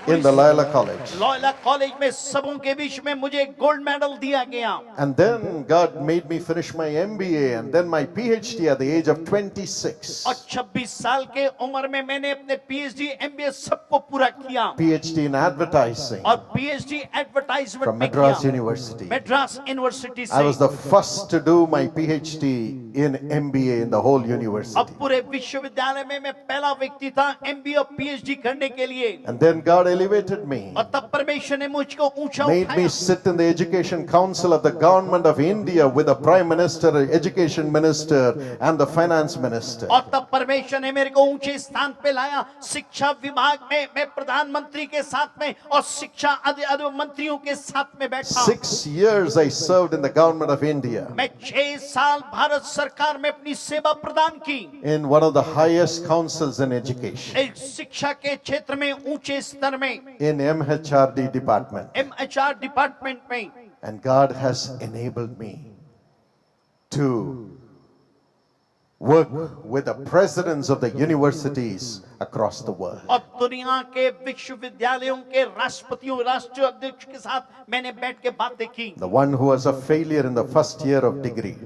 in the Loyola College. Loyola college में सबों के बीच में मुझे गोल्ड मेडल दिया गया। And then God made me finish my MBA and then my PhD at the age of 26. और 26 साल के उम्र में मैंने अपने पीएचडी एमबीए सबको पूरा किया PhD in advertising और पीएचडी एडवर्टाइजमेंट from में Madras किया, University. Madras university I was से। the first to do my PhD in MBA in the whole university. अब पूरे विश्वविद्यालय में मैं पहला व्यक्ति था एमबीए और पीएचडी करने के लिए। And then God elevated me, और तब परमेश्वर ने मुझको ऊंचा made me उठाया sit in the Education Council of the Government of India with the Prime Minister, Education Minister, and the Finance Minister. और तब परमेश्वर ने मेरे को ऊंचे स्थान पे लाया। शिक्षा विभाग में मैं प्रधानमंत्री के साथ में और शिक्षा मंत्रियों के साथ में बैठा। 6 years I served in the government of India मैं 6 साल भारत सरकार में अपनी सेवा प्रदान की, in one of the highest councils in education, एक शिक्षा के क्षेत्र में ऊंचे स्तर में, in MHRD department. MHR department में। And God has enabled me to work with the presidents of the universities across the world. और दुनिया के विश्वविद्यालयों के राष्ट्रपतियों, राष्ट्रीय अध्यक्ष के साथ मैंने बैठ के बातें की। The one who was a failure in the first year of degree,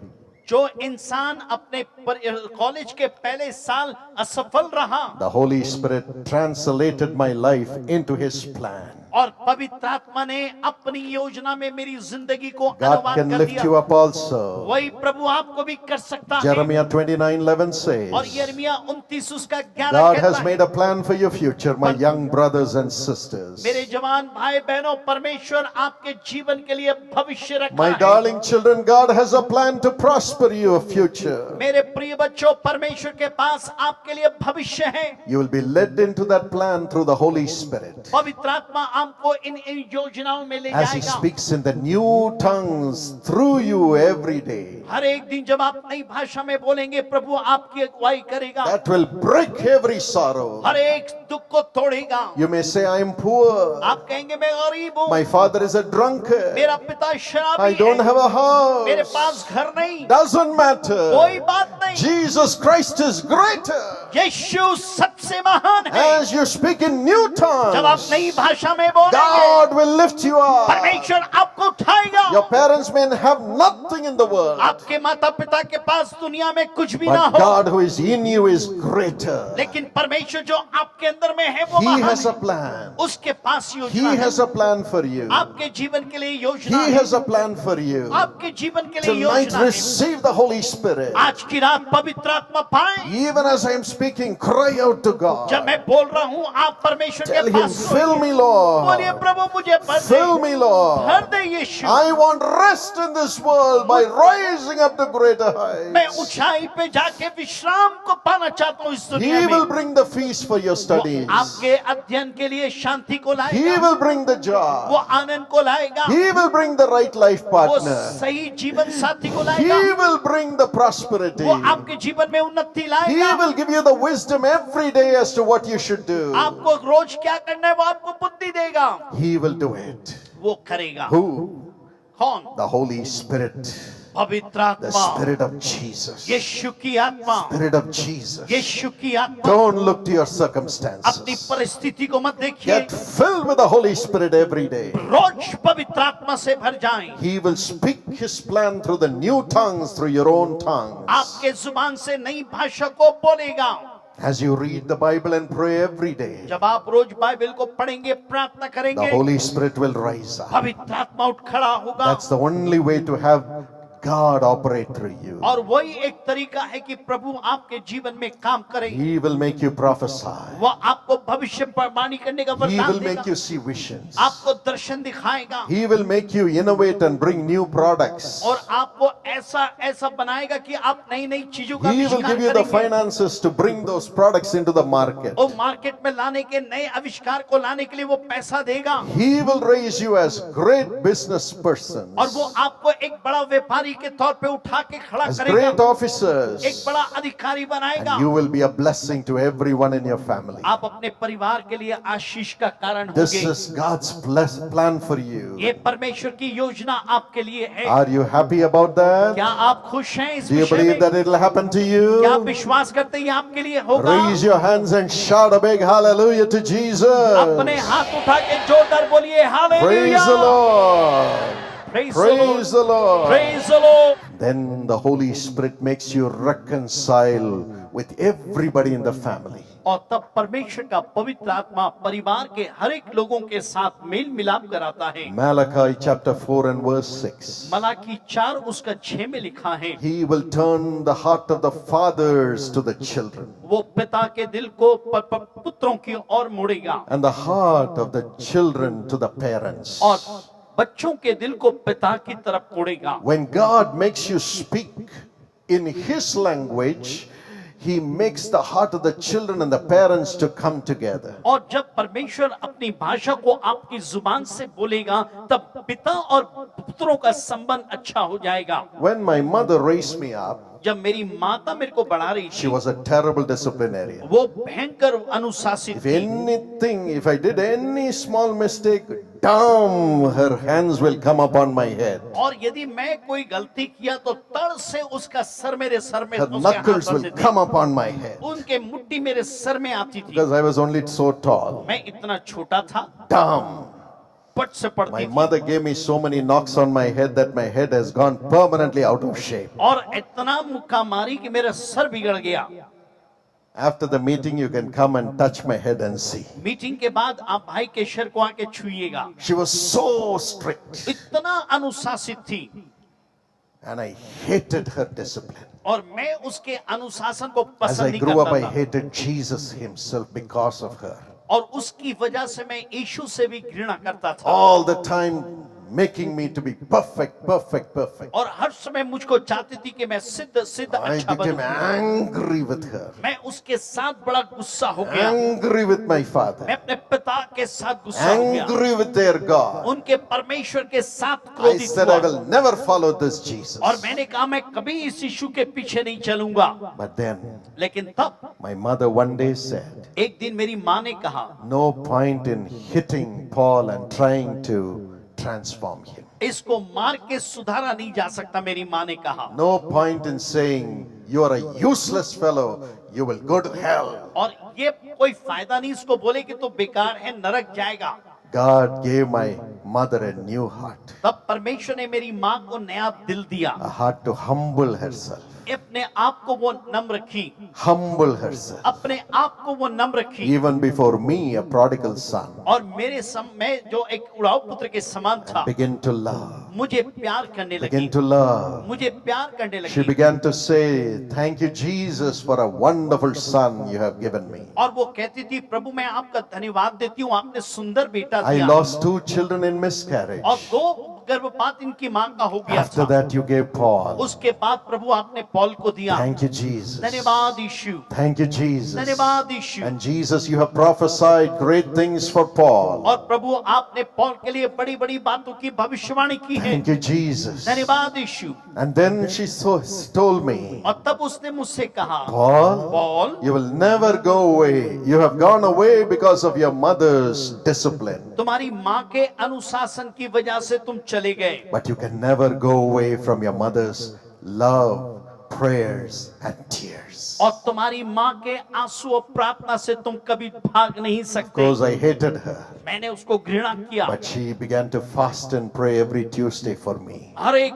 जो इंसान अपने कॉलेज के पहले साल असफल रहा, the Holy Spirit translated my life into His plan. और पवित्र आत्मा ने अपनी योजना में मेरी जिंदगी को God अनुवाद can कर lift दिया। you up also. वही प्रभु आपको भी कर सकता है। Jeremiah 29:11 और says, यिर्मयाह 29 उसका 11 God कहता has है, made a plan for your future, my young brothers and sisters. मेरे जवान भाई बहनों, परमेश्वर आपके जीवन के लिए भविष्य रखा My है। darling children, God has a plan to prosper your future. मेरे प्रिय बच्चों, परमेश्वर के पास आपके लिए भविष्य है। You will be led into that plan through the Holy Spirit. पवित्र आत्मा आपको इन योजनाओं में ले As He जाएगा। speaks in the new tongues through you every day. हर एक दिन जब आप नई भाषा में बोलेंगे, प्रभु आपकी अगुवाई करेगा। That will break every sorrow. हर एक दुख को तोड़ेगा। You may say, I am poor. आप कहेंगे मैं गरीब हूँ, My father is a drunkard. मेरा पिता I शराबी don't है, have a मेरे house. पास घर नहीं। Doesn't matter. कोई बात नहीं, Jesus Christ is greater. यीशु सबसे महान है। As you speak in new जब आप tongues, नई भाषा में बोलेंगे, God will lift you up. परमेश्वर आपको उठाएगा। Your parents may have nothing in the world, आपके माता पिता के पास दुनिया में कुछ भी ना but हो, God who is in you is greater. लेकिन परमेश्वर जो आपके अंदर में है वो He महान has a है। plan. उसके पास He योजना है। has a plan for you. आपके जीवन के लिए योजना He है। has a plan for you. आपके जीवन के लिए Tonight योजना है। receive the Holy Spirit. आज की रात पवित्र आत्मा पाए। Even as I am speaking, cry out to जब God. मैं बोल रहा हूँ, आप परमेश्वर Tell के Him, पास fill me, बोलिए, Lord. प्रभु मुझे भर Fill दे, me, भर Lord. They Yeshu. I want rest in this world by rising up to greater मैं heights. ऊंचाई पे जाके विश्राम को पाना चाहता हूँ इस दुनिया He में। will bring the feast for your वो studies. आपके अध्ययन के लिए शांति को He लाएगा, will bring the वो joy. आनंद को लाएगा, He will bring the right life वो partner. सही जीवन साथी को He लाएगा, will bring the prosperity. वो आपके जीवन में उन्नति He लाएगा। will give you the wisdom every day as to what you should do. आपको रोज क्या करना है वो आपको बुद्धि देगा, He will do it. वो करेगा। Who? कौन? The Holy Spirit. पवित्र The आत्मा, Spirit of Jesus. यीशु की आत्मा, Spirit of Jesus. यीशु की आत्मा। Don't look to your अपनी circumstances. परिस्थिति को मत देखिए, Get filled with the Holy Spirit every day. रोज पवित्र आत्मा से भर जाएं। He will speak His plan through the new tongues, through your own tongues. आपके जुबान से नई भाषा को बोलेगा। As you read the Bible and pray every day, जब आप रोज बाइबल को पढ़ेंगे, प्रार्थना the करेंगे, Holy Spirit will rise up. पवित्र आत्मा उठ खड़ा होगा। That's the only way to have God operate through you. और वही एक तरीका है कि प्रभु आपके जीवन में काम करेंगे। He will make you prophesy. वो आपको भविष्यवाणी करने का He वरदान will देगा, make you see visions. आपको दर्शन दिखाएगा, He will make you innovate and bring new products. और आपको ऐसा ऐसा बनाएगा कि आप नई नई चीजों का He will आविष्कार give you the करेंगे। finances to bring those products into the market. और मार्केट में लाने के, नए आविष्कार को लाने के लिए वो पैसा देगा, He will raise you as great business persons, और वो आपको एक बड़ा व्यापारी के तौर पे उठा के खड़ा as करेगा, great एक officers, बड़ा अधिकारी बनाएगा। and you will be a blessing to everyone in your family. आप अपने परिवार के लिए आशीष का कारण This होंगे। is God's plan for you. ये परमेश्वर की योजना आपके लिए है। Are you happy about that? क्या आप खुश हैं इस Do you विषय believe में? that it will happen to क्या आप you? विश्वास करते हैं ये आपके लिए होगा? Raise your hands and shout a big hallelujah to Jesus. अपने हाथ उठा के जोरदार बोलिए hallelujah. Praise the Lord. Praise the Lord. Praise the Lord. Praise the Lord। Then the Holy Spirit makes you reconcile with everybody in the family. और तब परमेश्वर का पवित्र आत्मा परिवार के हर एक लोगों के साथ मेल मिलाप कराता है। Malachi chapter 4 and verse 6. Malachi 4 उसका 6 में लिखा है, He will turn the heart of the fathers to the children, वो पिता के दिल को पुत्रों की ओर मोड़ेगा, and the heart of the children to the parents. और बच्चों के दिल को पिता की तरफ मोड़ेगा। When God makes you speak in His language, He makes the heart of the children and the parents to come together. और जब परमेश्वर अपनी भाषा को आपकी जुबान से बोलेगा, तब पिता और पुत्रों का संबंध अच्छा हो जाएगा। When my mother raised me up, जब मेरी माता मेरे को बढ़ा रही she थी, was a terrible disciplinarian. वो भयंकर अनुशासित If थी। anything, if I did any small mistake, damn, her hands will come upon my head. और यदि मैं कोई गलती किया तो तड़ से उसका सर मेरे सर में, Her उसके knuckles हाथ will आते थे। come upon my head उनके मुट्ठी मेरे सर में आती थी। because I was only so tall. मैं इतना छोटा था, Damn. पट से पड़ती My थी। mother gave me so many knocks on my head that my head has gone permanently out of shape. और इतना मुक्का मारी कि मेरा सर बिगड़ गया। After the meeting, you can come and touch my head and see. Meeting के बाद आप भाई के सिर को आके छुइएगा। She was so strict, इतना अनुशासित थी and I hated her discipline. और मैं उसके अनुशासन को As पसंद I नहीं grew up, I करता था hated Jesus himself because of her. और उसकी वजह से मैं यीशु से भी घृणा करता था All the time making me to be perfect. और हर समय मुझको चाहती थी कि मैं सिद्ध सिद्ध I अच्छा became बनूं। angry with her, मैं उसके साथ बड़ा गुस्सा हो गया। angry with my मैं father, अपने पिता के साथ गुस्सा हो गया। angry with their God. उनके परमेश्वर के साथ I क्रोधित said, I हुआ will never follow this Jesus. और मैंने कहा मैं कभी इस यीशु के पीछे नहीं चलूंगा। But then लेकिन तब my mother one day said, एक दिन मेरी माँ ने कहा no point in hitting Paul and trying to transform him. इसको मार के सुधारा नहीं जा सकता। मेरी माँ ने कहा No point in saying, you are a useless fellow, you will go to hell. और ये कोई फायदा नहीं इसको बोले कि तो बेकार है नरक जाएगा। God gave my mother a new heart, तब परमेश्वर ने मेरी माँ को नया दिल दिया। a heart to humble herself. अपने आप को वो नम्र रखी। Humble herself. अपने आप को वो नम्र रखी Even before me, a prodigal son, और मेरे मैं जो एक उड़ाऊ पुत्र के समान था begin to love. मुझे प्यार करने लगी। Begin to love. मुझे प्यार करने She लगी began to say, thank you, Jesus, for a wonderful son you have given me. और वो कहती थी प्रभु मैं आपका धन्यवाद देती हूँ आपने सुंदर बेटा I दिया lost 2 children in miscarriage. और 2 गर्भपात इनकी मां का हो गया After था। that, you gave Paul. उसके बाद प्रभु आपने पॉल को दिया। Thank you, Jesus. धन्यवाद यीशु। Thank you, Jesus. धन्यवाद यीशु। And Jesus, you have prophesied great things for Paul. और प्रभु आपने पॉल के लिए बड़ी बड़ी बातों की भविष्यवाणी की है। Thank you, Jesus. धन्यवाद यीशु। And then she told me, और तब उसने मुझसे कहा Paul, Paul you will never go away. You have gone away because of your mother's discipline. तुम्हारी माँ के अनुशासन की वजह से तुम चले गए But you can never go away from your mother's love, prayers, and tears. और तुम्हारी माँ के आंसू और प्रार्थना से तुम कभी भाग नहीं सकते। Because I hated her. मैंने उसको घृणा किया। But she began to fast and pray every Tuesday for me. हर एक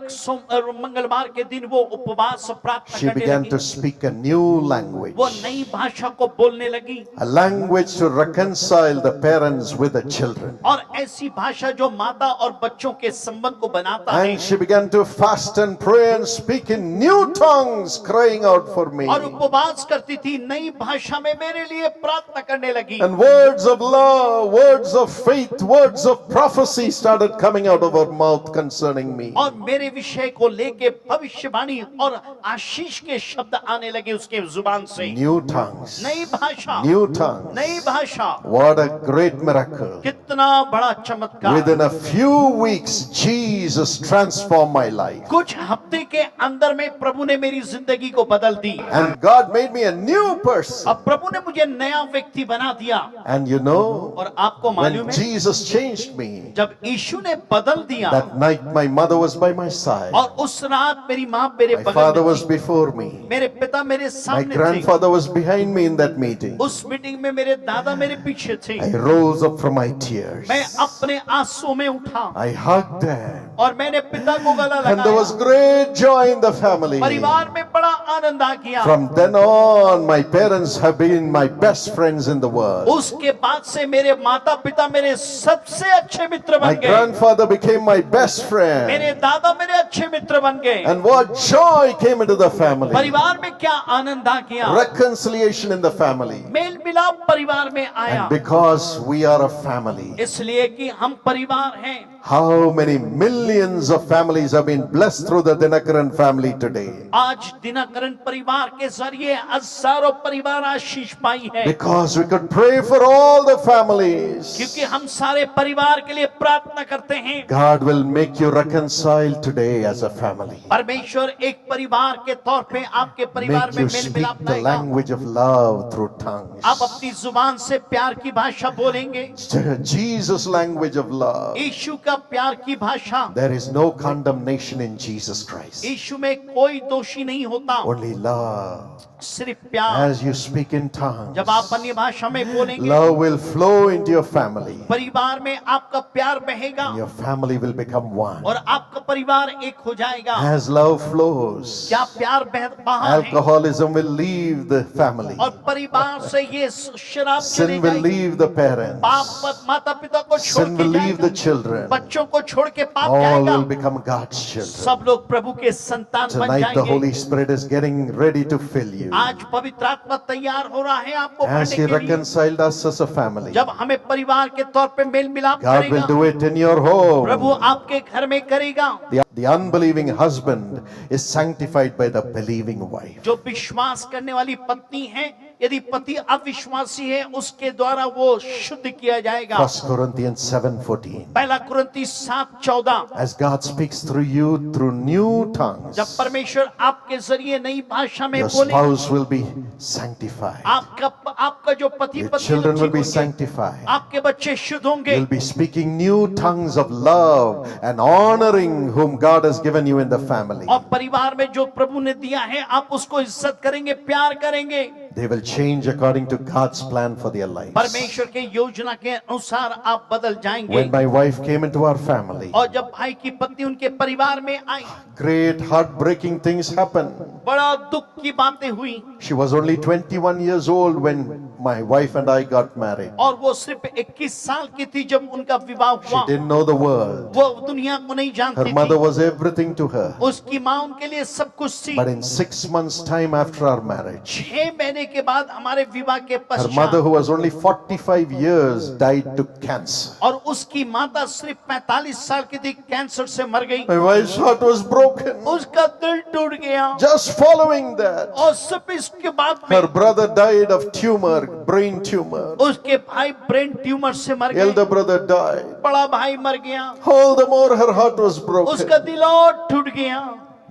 मंगलवार के दिन वो उपवास और प्रार्थना She करने began लगी। to speak a new language. वो नई भाषा को बोलने लगी A language to reconcile the parents with the children. और ऐसी भाषा जो माता और बच्चों के संबंध को बनाता है। And she began to fast and pray and speak in new tongues, crying out for me. और उपवास करती थी नई भाषा में मेरे लिए प्रार्थना करने लगी। And words of love, words of faith, words of prophecy started coming out of her mouth concerning me. और मेरे विषय को लेके भविष्यवाणी और आशीष के शब्द आने लगे उसके जुबान से। New tongues. नई भाषा, New tongues. नई भाषा। What a great miracle. कितना बड़ा चमत्कार। Within a few weeks, Jesus transformed my life. कुछ हफ्ते के अंदर में प्रभु ने मेरी जिंदगी को बदल दी। And God made me a new person. अब प्रभु ने मुझे नया व्यक्ति बना दिया। And you know, और आपको मालूम when है Jesus changed me, जब यीशु ने बदल दिया that night my mother was by my side. और उस रात मेरी माँ मेरे My बगल father में was थी, before me. मेरे पिता मेरे My सामने थे। grandfather was behind me in that meeting. उस मीटिंग में मेरे दादा मेरे पीछे थे। I rose up from my tears. मैं अपने आंसू में उठा I hugged them. और मैंने पिता को गला And there was लगाया। great joy in the family. परिवार में बड़ा आनंद आ गया। From then on, my parents have been my best friends in the world. उसके बाद से मेरे माता पिता मेरे सबसे अच्छे मित्र My बन गए। grandfather became my best friend. मेरे दादा मेरे अच्छे मित्र बन गए। And what joy came into the family. परिवार में क्या आनंद आ गया। Reconciliation in the family. मेल मिलाप परिवार में आया। And because we are a family, इसलिए कि हम परिवार हैं। how many millions of families have been blessed through the Dinakaran family today? आज दिनकरण परिवार के जरिए हजारों परिवार आशीष पाई है। Because we could pray for all the families. क्योंकि हम सारे परिवार के लिए प्रार्थना करते हैं। God will make you reconcile today as a family. परमेश्वर एक परिवार के तौर पे आपके परिवार Make में you मेल speak मिलाप the लाएगा। language of love through tongues. आप अपनी जुबान से प्यार की भाषा बोलेंगे। Jesus' language of love. यीशु का प्यार की भाषा। There is no condemnation in Jesus Christ. यीशु में कोई दोषी नहीं होता, Only love. सिर्फ प्यार। As you speak in tongues, जब आप अन्य भाषा में बोलेंगे, love will flow into your family. परिवार में आपका प्यार बहेगा And your family will become one. और आपका परिवार एक हो जाएगा। As love flows, क्या प्यार बहा है alcoholism will leave the family. और परिवार से ये शराब चली Sin will जाएगी। leave the parents. पाप माता पिता को छोड़ Sin के will leave the जाएगा, children. बच्चों को छोड़ के पाप All जाएगा। will become God's children. सब लोग प्रभु के संतान बन Tonight the जाएंगे। Holy Spirit is getting ready to fill you. आज पवित्र आत्मा तैयार हो रहा है आपको As भरने He के लिए। reconciled us as a family, जब हमें परिवार के तौर पे मेल मिलाप God will करेगा, do it in your Prabhu home. आपके घर में करेगा। The unbelieving husband is sanctified by the believing wife. जो विश्वास करने वाली पत्नी है, यदि पति अविश्वासी है, उसके द्वारा वो शुद्ध किया जाएगा। 1 Corinthians 7:14. पहला कुरिन्ती 7:14। As God speaks through you through new tongues, जब परमेश्वर आपके जरिए नई भाषा में your बोले, spouse will be sanctified. आपका जो पति Your पत्नी children will be होंगे, sanctified. आपके बच्चे शुद्ध होंगे। You'll be speaking new tongues of love and honoring whom God has given you in the family. और परिवार में जो प्रभु ने दिया है, आप उसको इज्जत करेंगे, प्यार करेंगे। They will change according to God's plan for their lives. परमेश्वर के योजना के अनुसार आप बदल जाएंगे। When my wife came into our family, और जब भाई की पत्नी उनके परिवार में आई, great heartbreaking things happened. बड़ा दुख की बातें हुई। She was only 21 years old when my wife and I got married. और वो सिर्फ 21 साल की थी जब उनका विवाह She हुआ। didn't know the world. वो दुनिया को नहीं Her जानती mother थी। was everything to her. उसकी माँ उनके लिए सब कुछ थी। But in 6 months' time after our marriage, 6 महीने के बाद हमारे विवाह के her mother, पश्चात, who was only 45 years, died to cancer. और उसकी माता सिर्फ 45 साल की थी, कैंसर से मर गई। My wife's heart was broken. उसका दिल टूट गया। Just following that, और सिर्फ इसके बाद में her brother died of tumor, brain tumor. उसके भाई ब्रेन ट्यूमर से मर गए। Elder brother died. बड़ा भाई मर गया। All the more her heart was broken. उसका दिल और टूट गया।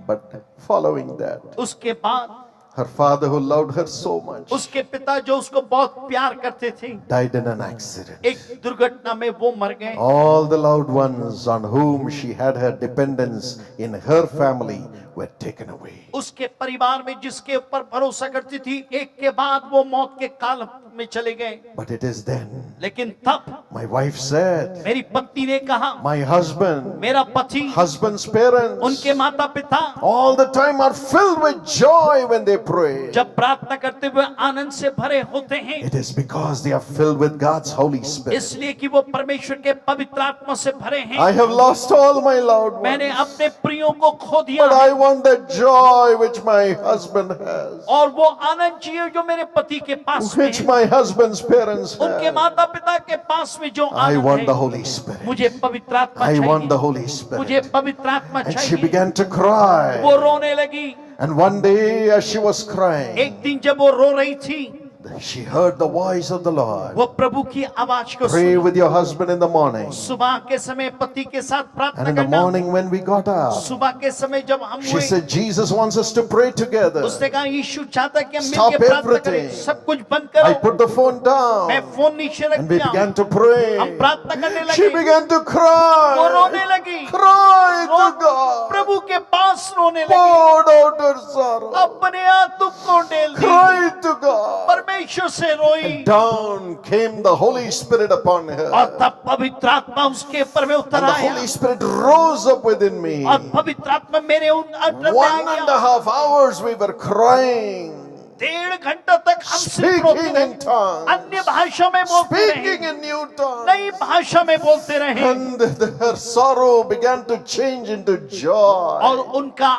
But following that, उसके बाद her father, who loved her so much, उसके पिता जो उसको बहुत प्यार करते थे, died in an accident. एक दुर्घटना में वो मर गए। All the loved ones on whom she had her dependence in her family were taken away. उसके परिवार में जिसके ऊपर भरोसा करती थी, एक के बाद वो मौत के काल में चले गए। But it is then लेकिन तब my wife said, मेरी पत्नी ने कहा, my husband, मेरा पति, husband's parents, उनके माता पिता all the time are filled with joy when they pray. जब प्रार्थना करते हुए आनंद से भरे होते हैं, It is because they are filled with God's Holy Spirit. इसलिए कि वो परमेश्वर के पवित्र आत्मा से भरे हैं। I have lost all my loved मैंने ones, अपने प्रियों को खो दिया but है, I want that joy which my husband has, और वो आनंद चाहिए जो मेरे पति के पास में which है, my husband's parents उनके have. माता पिता के पास में जो I आनंद want the है, Holy Spirit. मुझे पवित्र आत्मा I want the चाहिए, Holy मुझे Spirit. पवित्र आत्मा And she चाहिए। began to वो cry. रोने लगी। And one day, as she was crying, एक दिन जब वो रो रही थी, she heard the voice of the Lord. वो प्रभु की आवाज को Pray सुनी। with your husband in the morning. सुबह के समय पति के साथ And प्रार्थना in the करना। morning, when we got up, सुबह के समय जब हम she हुए, said, Jesus wants us to pray together. उसने कहा यीशु चाहता कि हम Stop मिलकर प्रार्थना करें। everything. सब कुछ बंद I करो। put the phone down. मैं फोन नीचे रख And we दिया। began to हम pray. प्रार्थना करने She लगे। began to वो cry. रोने लगी। Cry to वो God. प्रभु के पास रोने लगी। Poured out her sorrow. अपने आप दुख को ढेल दी। Cry to God. परमेश्वर से रोई। Down came the Holy Spirit upon और her. तब पवित्र आत्मा उसके ऊपर में उतर And the आया। Holy Spirit rose up within me. और पवित्र आत्मा मेरे अंदर में आ 1.5 गया। hours we were crying, 1.5 घंटा तक हम सिर्फ रोते speaking रहे। in tongues, अन्य भाषा में बोलते speaking रहे। in new tongues. नई भाषा में बोलते रहे। And her sorrow began to change into और joy. उनका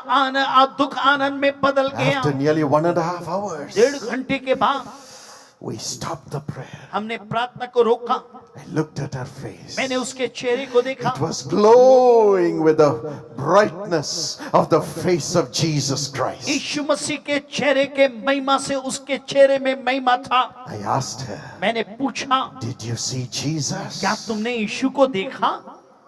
दुख आनंद में बदल गया। After nearly 1.5 hours, 1.5 घंटे के बाद we stopped the prayer. हमने प्रार्थना को रोका। I looked at her face. मैंने उसके चेहरे को देखा। It was glowing with the brightness of the face of Jesus Christ. यीशु मसीह के चेहरे के महिमा से उसके चेहरे में महिमा था। I asked her, मैंने पूछा, did you see Jesus? क्या तुमने यीशु को देखा?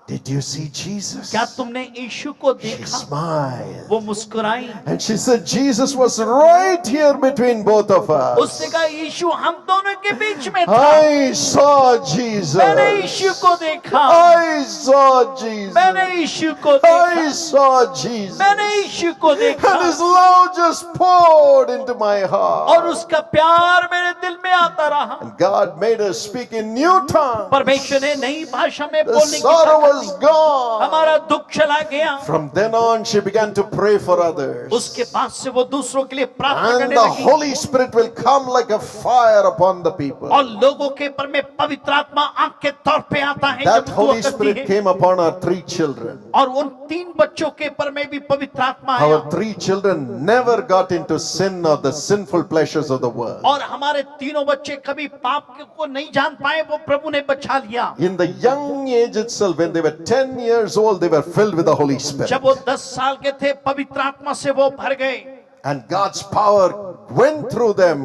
Did you see Jesus? क्या तुमने यीशु को She देखा? smiled. वो मुस्कुराई। And she said, Jesus was right here between both of उसने us. कहा यीशु हम दोनों के बीच में था। I saw Jesus. मैंने यीशु को देखा। I saw Jesus. मैंने यीशु को देखा। I saw Jesus. मैंने यीशु को देखा। And his love just poured into my heart. और उसका प्यार मेरे दिल में आता रहा। And God made us speak in new tongues. परमेश्वर ने नई भाषा में The बोलने की sorrow ताकत was दी। gone. हमारा दुख चला गया। From then on, she began to pray for others. उसके बाद से वो दूसरों के लिए प्रार्थना And करने the लगी। Holy Spirit will come like a fire upon the people. और लोगों के पर में पवित्र आत्मा आग के तौर पे आता है That जब Holy दुआ करती Spirit है। came upon our 3 children. और उन 3 बच्चों के पर में भी पवित्र आत्मा आया। Our 3 children never got into sin or the sinful pleasures of the world. और हमारे तीनों बच्चे कभी पाप को नहीं जान पाए, वो प्रभु ने बचा लिया। In the young age itself, when they were 10 years old, they were filled with the Holy Spirit. जब वो 10 साल के थे पवित्र आत्मा से वो भर गए। And God's power went through them,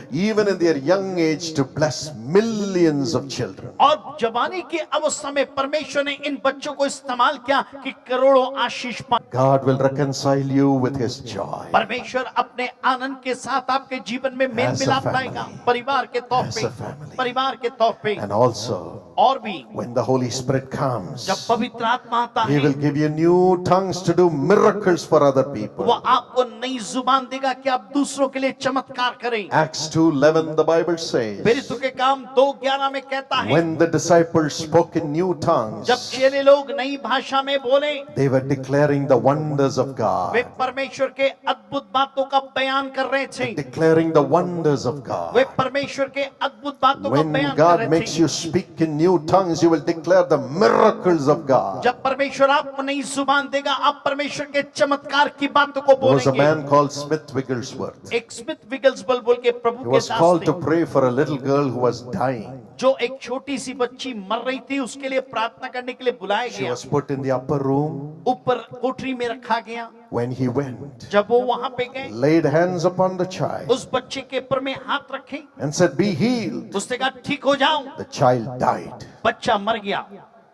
even in their young age, to bless millions of children. और जवानी की अवस्था में परमेश्वर ने इन बच्चों को इस्तेमाल किया कि करोड़ों आशीष पाए। God will reconcile you with His joy. परमेश्वर अपने आनंद के साथ आपके जीवन में मेल As a मिलाप family. लाएगा, परिवार के तौर As पे, a family. परिवार के तौर पे। And also, और भी when the Holy Spirit comes, जब पवित्र आत्मा आता He है, will give you new tongues to do miracles for other people. वो आपको नई जुबान देगा कि आप दूसरों के लिए चमत्कार करें। Acts 2:11, the Bible says, प्रेरितों के काम 2:11 में कहता है, when the disciples spoke in new tongues, जब चेले लोग नई भाषा में बोले, they were declaring the wonders of way God. परमेश्वर के अद्भुत बातों का बयान कर रहे थे। Declaring the wonders of way God. परमेश्वर के अद्भुत बातों का When बयान कर God रहे makes थे। you speak in new tongues, you will declare the miracles of God. जब परमेश्वर आपको नई जुबान देगा, आप परमेश्वर के चमत्कार की बातों को There was a बोलेंगे। man called Smith Wigglesworth. एक स्मिथ विगल्सबल बोल के प्रभु He के was called दास to थे, pray for a little girl who was dying. जो एक छोटी सी बच्ची मर रही थी, उसके लिए प्रार्थना करने के लिए बुलाया She गया। was put in the upper room. ऊपर कोठरी में रखा गया। When he went, जब वो वहां पे गए, laid hands upon the child उस बच्चे के ऊपर में हाथ रखे, and said, "Be healed." उसने कहा ठीक हो जाओ। The child died. बच्चा मर गया।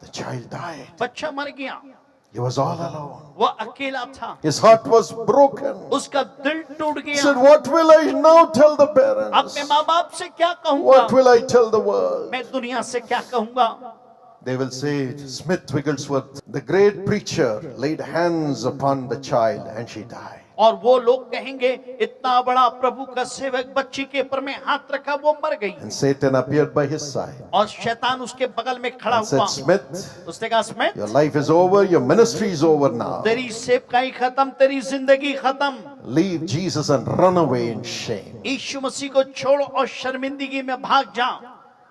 The child died. बच्चा मर गया। He was all alone. वो अकेला था। His heart was broken. उसका दिल टूट He said, गया। "What will I now tell the अब parents? मैं माँ बाप से क्या कहूँगा? What will I tell the world?" मैं दुनिया से क्या कहूँगा? They will say, Smith Wigglesworth, the great preacher, laid hands upon the child and she died. और वो लोग कहेंगे इतना बड़ा प्रभु का सेवक बच्ची के ऊपर में हाथ रखा, वो मर गई। And Satan appeared by his side और शैतान उसके बगल में खड़ा and said, हुआ। "Smith, उसने कहा Smith, your life is over, your ministry is over now. तेरी सेवकाई खत्म, तेरी जिंदगी खत्म। Leave Jesus and run away in shame." यीशु मसीह को छोड़ और शर्मिंदगी में भाग जा।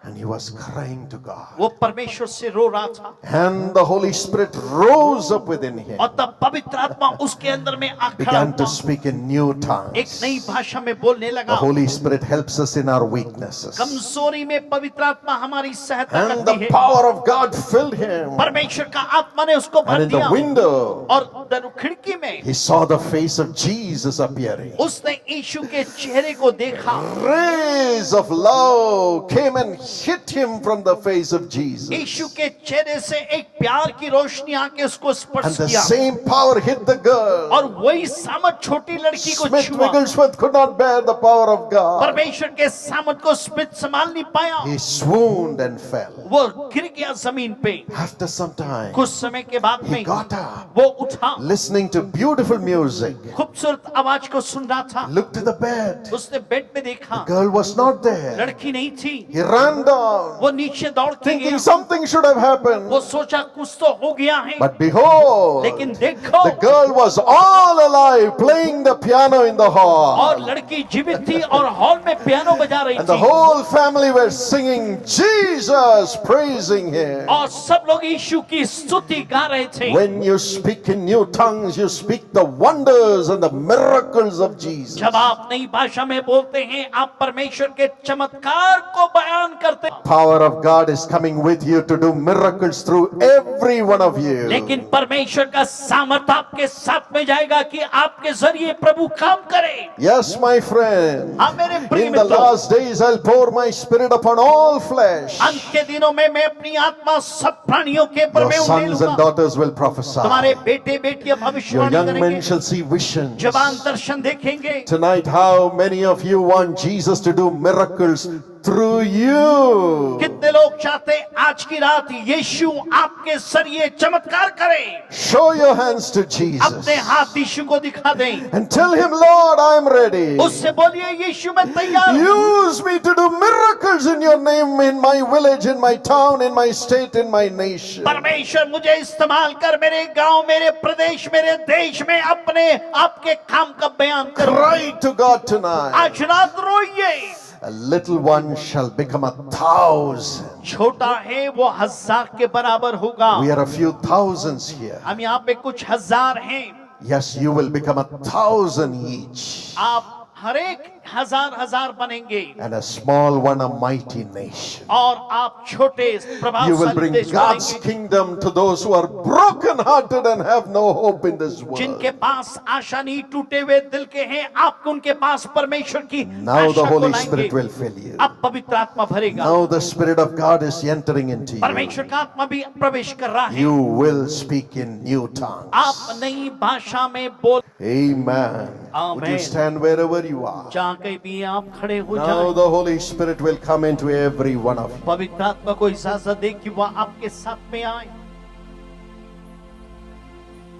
And he was crying to God. वो परमेश्वर से रो रहा था। And the Holy Spirit rose up within him, और तब पवित्र आत्मा उसके अंदर में आ खड़ा began to हुआ, speak in new एक tongues. नई भाषा में बोलने The लगा। Holy Spirit helps us in our weaknesses. कमजोरी में पवित्र आत्मा हमारी सहायता And करती the है। power of God filled him. परमेश्वर का आत्मा ने उसको भर And in the दिया। window, और दर खिड़की में he saw the face of Jesus appearing. उसने यीशु के चेहरे को देखा। Rays of love came and hit him from the face of Jesus. यीशु के चेहरे से एक प्यार की रोशनी आके उसको And स्पर्श the किया। same power hit the girl. और वही सामर्थ छोटी लड़की को Smith छुआ। Wigglesworth could not bear the power of God. परमेश्वर के सामर्थ को स्मिथ संभाल नहीं पाया। He swooned and fell. वो गिर गया जमीन पे। After some time, कुछ समय के बाद he में got up, वो उठा, listening to beautiful music, खूबसूरत आवाज को सुन रहा था। looked to the bed. उसने बेड में देखा, The girl was not there. लड़की नहीं थी। He ran down, वो नीचे दौड़ के thinking गया। something should have happened. वो सोचा कुछ तो हो गया है, But behold, लेकिन देखो, the girl was all alive, playing the piano in the hall. और लड़की जीवित थी और हॉल में पियानो बजा रही And the थी। whole family were singing Jesus, praising him. और सब लोग यीशु की स्तुति गा रहे थे। When you speak in new tongues, you speak the wonders and the miracles of Jesus. जब आप नई भाषा में बोलते हैं, आप परमेश्वर के चमत्कार को बयान करते हैं। Power of God is coming with you to do miracles through every one of you. लेकिन परमेश्वर का सामर्थ्य सामर्थ आपके साथ में जाएगा कि आपके जरिए प्रभु काम करे। Yes, my friend. हाँ मेरे प्रिय In the मित्रों, last days, I'll pour my spirit upon all flesh. अंत के दिनों में मैं अपनी आत्मा सब प्राणियों के ऊपर Your में sons and उड़ेलूंगा। daughters will prophesy. तुम्हारे बेटे बेटियां Your भविष्यवाणी young men करेंगे, shall see visions. जवान दर्शन देखेंगे। Tonight, how many of you want Jesus to do miracles through you? कितने लोग चाहते हैं आज की रात यीशु आपके जरिए चमत्कार करे? Show your hands to Jesus अपने हाथ यीशु को दिखा दें, and tell him, Lord, I am ready. उससे बोलिए यीशु मैं तैयार हूं। Use me to do miracles in your name, in my village, in my town, in my state, in my nation. परमेश्वर मुझे इस्तेमाल कर मेरे गांव, मेरे प्रदेश, मेरे देश में अपने आपके काम का बयान करो। Cry to God tonight. आज रात रोइए। A little one shall become 1,000. छोटा है वो 1000 के बराबर होगा। We are a few thousands here. हम यहाँ पे कुछ हजार हैं। Yes, you will become 1,000 each. आप हर एक हजार बनेंगे And a small one, a mighty nation. और आप छोटे You will प्रभावशाली bring देश God's बनेंगे, kingdom to those who are broken hearted and have no hope in this world. जिनके पास आशा नहीं, टूटे हुए दिल के हैं। आप उनके पास परमेश्वर की Now the आशा को Holy लाएंगे। Spirit will fill you. अब पवित्र आत्मा भरेगा। Now the Spirit of God is entering into you. परमेश्वर का आत्मा भी प्रवेश कर रहा है। You will speak in new tongues. आप नई भाषा में बोल। Amen. Would you Amen. stand wherever you are? जहाँ कहीं भी आप खड़े हो Now जाएं, the Holy Spirit will come into every one of you. पवित्र आत्मा को इजाजत दे कि वह आपके साथ में आए।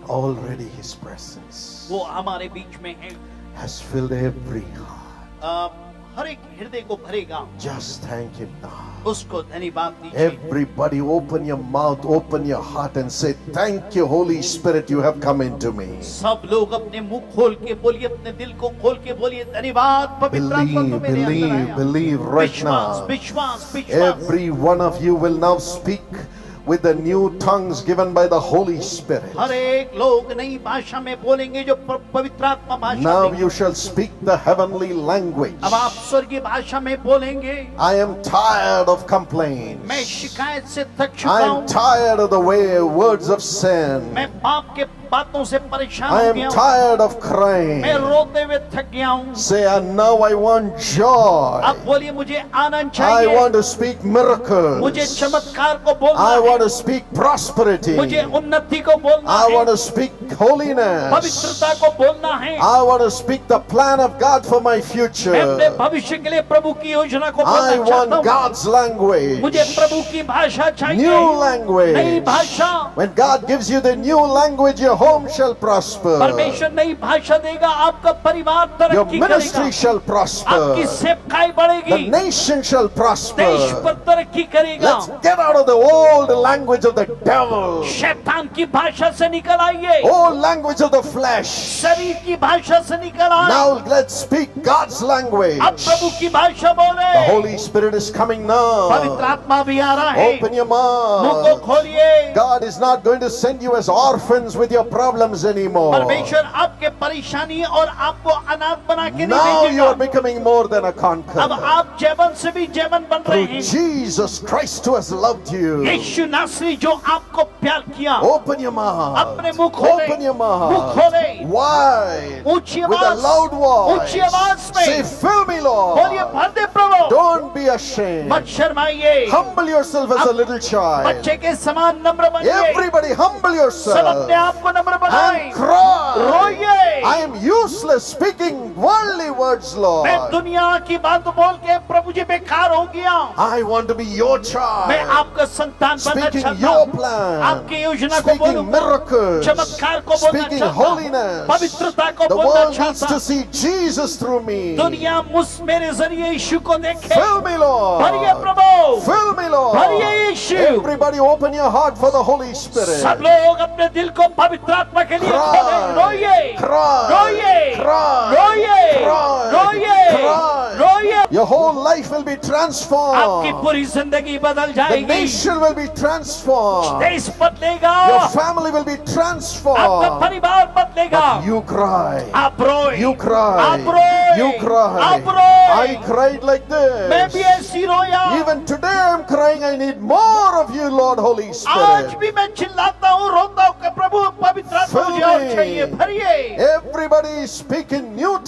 Already His presence वो हमारे बीच में है। has filled every heart. हर एक हृदय को भरेगा। Just thank Him now. उसको धन्यवाद दीजिए। Everybody open your mouth, open your heart and say, thank you, Holy Spirit, you have come into me. सब लोग अपने मुंह खोल के बोलिए, अपने दिल को खोल के बोलिए, धन्यवाद पवित्र आत्मा तो मेरे अंदर आया। Believe right विश्वास now. विश्वास विश्वास। Every one of you will now speak with the new tongues given by the Holy Spirit. हर एक लोग नई भाषा में बोलेंगे जो पवित्र आत्मा भाषा Now देंगे। you shall speak the heavenly language. अब आप स्वर्गीय भाषा में बोलेंगे। I am tired of complaints. मैं शिकायत से थक चुका I हूँ। am tired of the way words of sin. मैं पाप के बातों से परेशान I हो am गया हूँ। tired of crying. मैं रोते हुए थक गया हूँ। Say, and now I want joy. अब बोलिए मुझे आनंद I चाहिए। want to speak miracles. मुझे चमत्कार को बोलना I है। want to speak prosperity. मुझे उन्नति को बोलना I है। want to speak holiness. पवित्रता को बोलना है। I want to speak the plan of God for my मैं अपने future. भविष्य के लिए प्रभु की योजना को I बोलना चाहता want हूँ। God's language. मुझे प्रभु की भाषा चाहिए। New language. नई भाषा। When God gives you the new language, your home shall prosper. परमेश्वर नई भाषा देगा, आपका परिवार Your तरक्की ministry करेगा, shall आपकी prosper. सेवकाई The बढ़ेगी, nation shall देश prosper. पर तरक्की करेगा। Let's get out of the old language of the devil. शैतान की भाषा से निकल आइए, Old language of the flesh. शरीर की भाषा से निकल आइए। Now let's speak God's language. अब प्रभु की भाषा बोले। The Holy Spirit is coming पवित्र now. आत्मा भी आ रहा है। Open your मुंह को mouth. खोलिए। God is not going to send you as orphans with your problems anymore. परमेश्वर आपके परेशानी और आपको अनाथ बना के Now नहीं you are भेजेगा। becoming more than a अब conqueror. आप जैवन से भी जैवन बन रहे Through हैं। Jesus Christ who has loved you. यीशु नासरी जो आपको प्यार किया। Open your mouth. अपने मुंह खोले। Open your मुंह mouth. खोले। Wide. ऊंची With a आवाज, loud voice. ऊंची आवाज में Say, fill me, बोलिए, Lord. भर दे प्रभु। Don't be ashamed. मत शर्माइए, Humble yourself as a little child. बच्चे के समान नम्र बनिए। Everybody humble सब yourself अपने आप को नम्र बनाएं। and cry. रोइए। I am useless speaking worldly words, मैं Lord. दुनिया की बात बोल के प्रभु जी बेकार हो गया। I want to be your मैं child. आपका संतान बनना Speaking चाहता your हूँ। plan. आपकी योजना को Speaking बोलूंगा, miracles. चमत्कार को बोलना Speaking चाहता हूँ, holiness. पवित्रता को The बोलना world needs चाहता to हूँ। see Jesus through me. दुनिया मुझ मेरे जरिए यीशु को देखे। Fill me, भरिए Lord. प्रभु, Fill me, भरिए Lord. Yeshu. Everybody open your heart for the Holy सब Spirit. लोग अपने दिल को पवित्र आत्मा के लिए खोलें। रोइए, Cry. रोइए, Cry. रोइए, Cry. रोइए, Cry. रोइए। Your whole life will be आपकी transformed. पूरी जिंदगी बदल The जाएगी, nation will be transformed. देश बदलेगा, Your family will be आपका transformed. परिवार बदलेगा। But you cry. आप रोए, You cry. आप रोए, You cry. आप रोए। I cried like मैं भी this. ऐसी रोया। Even today I'm crying, I need more of you, Lord Holy आज Spirit. भी मैं चिल्लाता हूँ, रोता हूँ कि प्रभु पवित्र आत्मा मुझे और चाहिए, भरिए। Everybody is speaking new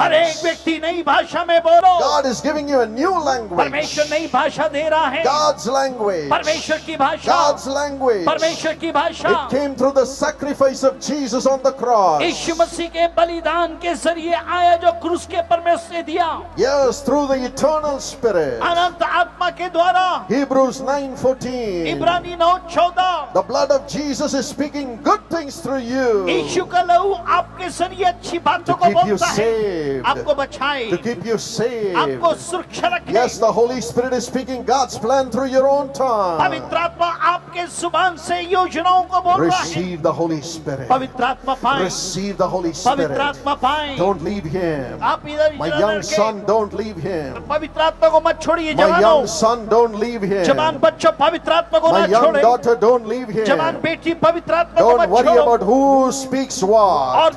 हर एक tongues. व्यक्ति नई भाषा में बोलो। God is giving you a new language. परमेश्वर नई भाषा दे रहा है। God's language. परमेश्वर की भाषा, God's language. परमेश्वर की भाषा It came through the sacrifice of Jesus on the cross. यीशु मसीह के बलिदान के जरिए आया, जो क्रूस के परमेश्वर ने दिया, Yes, through the eternal Spirit. अनंत आत्मा के द्वारा। Hebrews 9:14. इब्रानी 9:14। The blood of Jesus is speaking good things through you. यीशु का लहू आपके जरिए अच्छी बातों को To keep you बोलता है, saved. आपको बचाए, To keep you saved. आपको सुरक्षा रखे। Yes, the Holy Spirit is speaking God's plan through your own tongue. पवित्र आत्मा आपके जुबान से योजनाओं को बोल रहा है। Receive the Holy Spirit. पवित्र आत्मा पाएं, Receive the Holy पवित्र Spirit. आत्मा पाएं। Don't leave him. आप इधर My इधर young लड़के, son, don't leave him. पवित्र आत्मा को मत छोड़िए। My जवानों, young son, don't leave him. जवान बच्चों, पवित्र आत्मा को My ना young छोड़े। daughter, don't leave जवान him. बेटी, पवित्र आत्मा को Don't मत worry छोड़ो। about who speaks what. और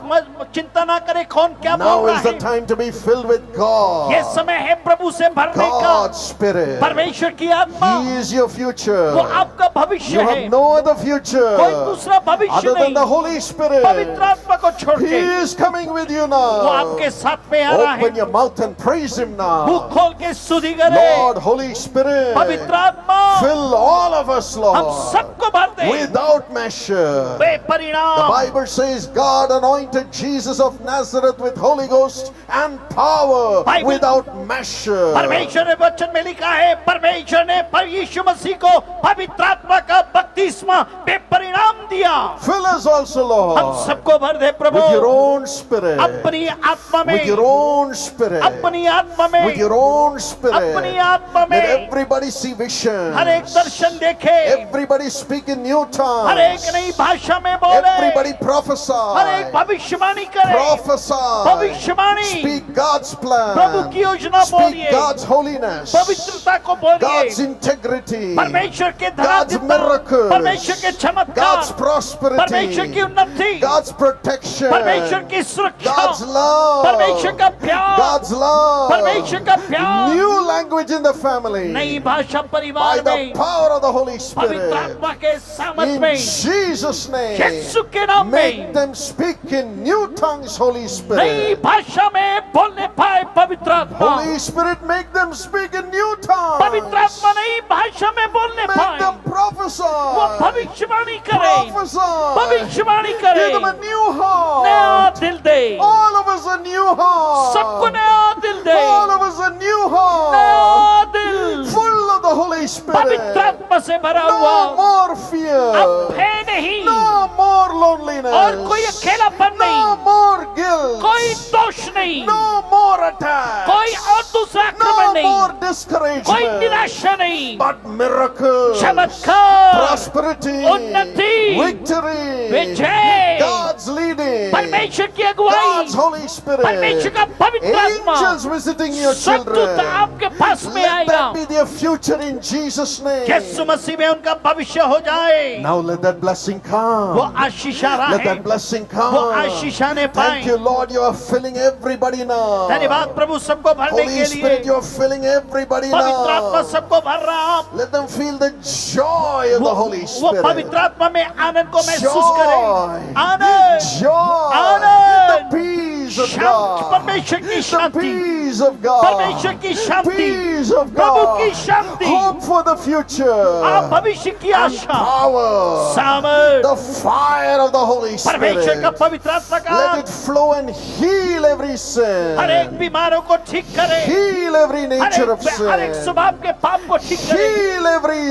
चिंता ना करे कौन क्या Now बोल रहा is the है। time to be filled with ये God. समय है प्रभु से भरने का। God's Spirit. परमेश्वर की आत्मा, He is your वो future. आपका भविष्य You है। have no other कोई future दूसरा भविष्य other than the नहीं। Holy Spirit. पवित्र आत्मा को छोड़ He के is coming with you वो now. आपके साथ में आ रहा Open है। your mouth and praise Him मुंह now. खोल के स्तुति करे। Lord, Holy Spirit, पवित्र आत्मा fill all of us, हम Lord, सबको भर दे without measure. The बेपरिणाम। Bible says God anointed Jesus of Nazareth with Holy Ghost and power Bible- without measure. परमेश्वर ने वचन में लिखा है, परमेश्वर ने पर यीशु मसीह को पवित्र आत्मा का बपतिस्मा बेपरिणाम दिया। Fill us also, हम Lord, सबको भर दे प्रभु, with your own Spirit, अपनी आत्मा with your में, own Spirit, अपनी आत्मा with में, your own अपनी Spirit. आत्मा Let में everybody see vision. हर एक दर्शन देखे, Everybody speak in new her tongues. एक नई भाषा में बोले, Everybody हर एक prophesy. भविष्यवाणी करे, Prophesy. भविष्यवाणी, Speak God's प्रभु की plan. योजना Speak बोलिए, God's holiness. पवित्रता को God's बोलिए, integrity. परमेश्वर के God's धराधीरता, miracles. परमेश्वर के God's चमत्कार, परमेश्वर की prosperity. उन्नति, God's protection. परमेश्वर की सुरक्षा, God's love. परमेश्वर का प्यार, God's love. परमेश्वर का प्यार, New language in the family. नई भाषा By परिवार the में, power of the Holy पवित्र Spirit. आत्मा के सामर्थ In में, Jesus' name. यीशु के नाम Make में them speak in new tongues, Holy नई Spirit. भाषा में बोलने पाए पवित्र आत्मा, Holy Spirit, make them speak in new tongues. पवित्र आत्मा नई भाषा में बोलने Make पाए, them prophesy. वो भविष्यवाणी करे, Prophesy. भविष्यवाणी करे, Give them a new heart. नया दिल दे, All of us a new heart. सबको नया दिल दे, All of us a new heart. नया दिल, Full of the Holy पवित्र Spirit. आत्मा से भरा No हुआ, more अब fear. है नहीं, No more loneliness. और कोई अकेलापन No नहीं, more guilt. कोई दोष नहीं, No more attack. कोई और दूसरा आक्रमण No नहीं, more कोई discouragement. निराशा नहीं, But miracles. चमत्कार, Prosperity. उन्नति, Victory. विजय, God's leading. परमेश्वर की अगुवाई, God's Holy Spirit. परमेश्वर का पवित्र आत्मा, Angels visiting your स्वर्गदूत children. आपके पास में Let आएगा, that be their future in Jesus' name. यीशु मसीह में उनका भविष्य हो जाए। Now let that blessing वो come. आशीष आ रहा Let है, that blessing वो come. आशीष आने Thank you, पाए। Lord. You are filling everybody now. धन्यवाद प्रभु, सबको भरने Holy के Spirit, लिए you are filling everybody पवित्र आत्मा now. सबको भर रहा आप। Let them feel the joy of the Holy वो Spirit. पवित्र आत्मा में आनंद को महसूस Joy. करें, आनंद, Joy. Anand, The peace of Shanti, God. परमेश्वर की The Shanti, peace of God. परमेश्वर की शांति, Peace of प्रभु की God. Shanti, Hope for the future. आप भविष्य की And आशा, power. सामर्थ, The fire of the Holy परमेश्वर का Spirit. पवित्र आत्मा का Let it flow and heal every sin. हर एक बीमारों को ठीक करे, Heal every nature of हर एक sin. स्वभाव के पाप को ठीक करे, Heal every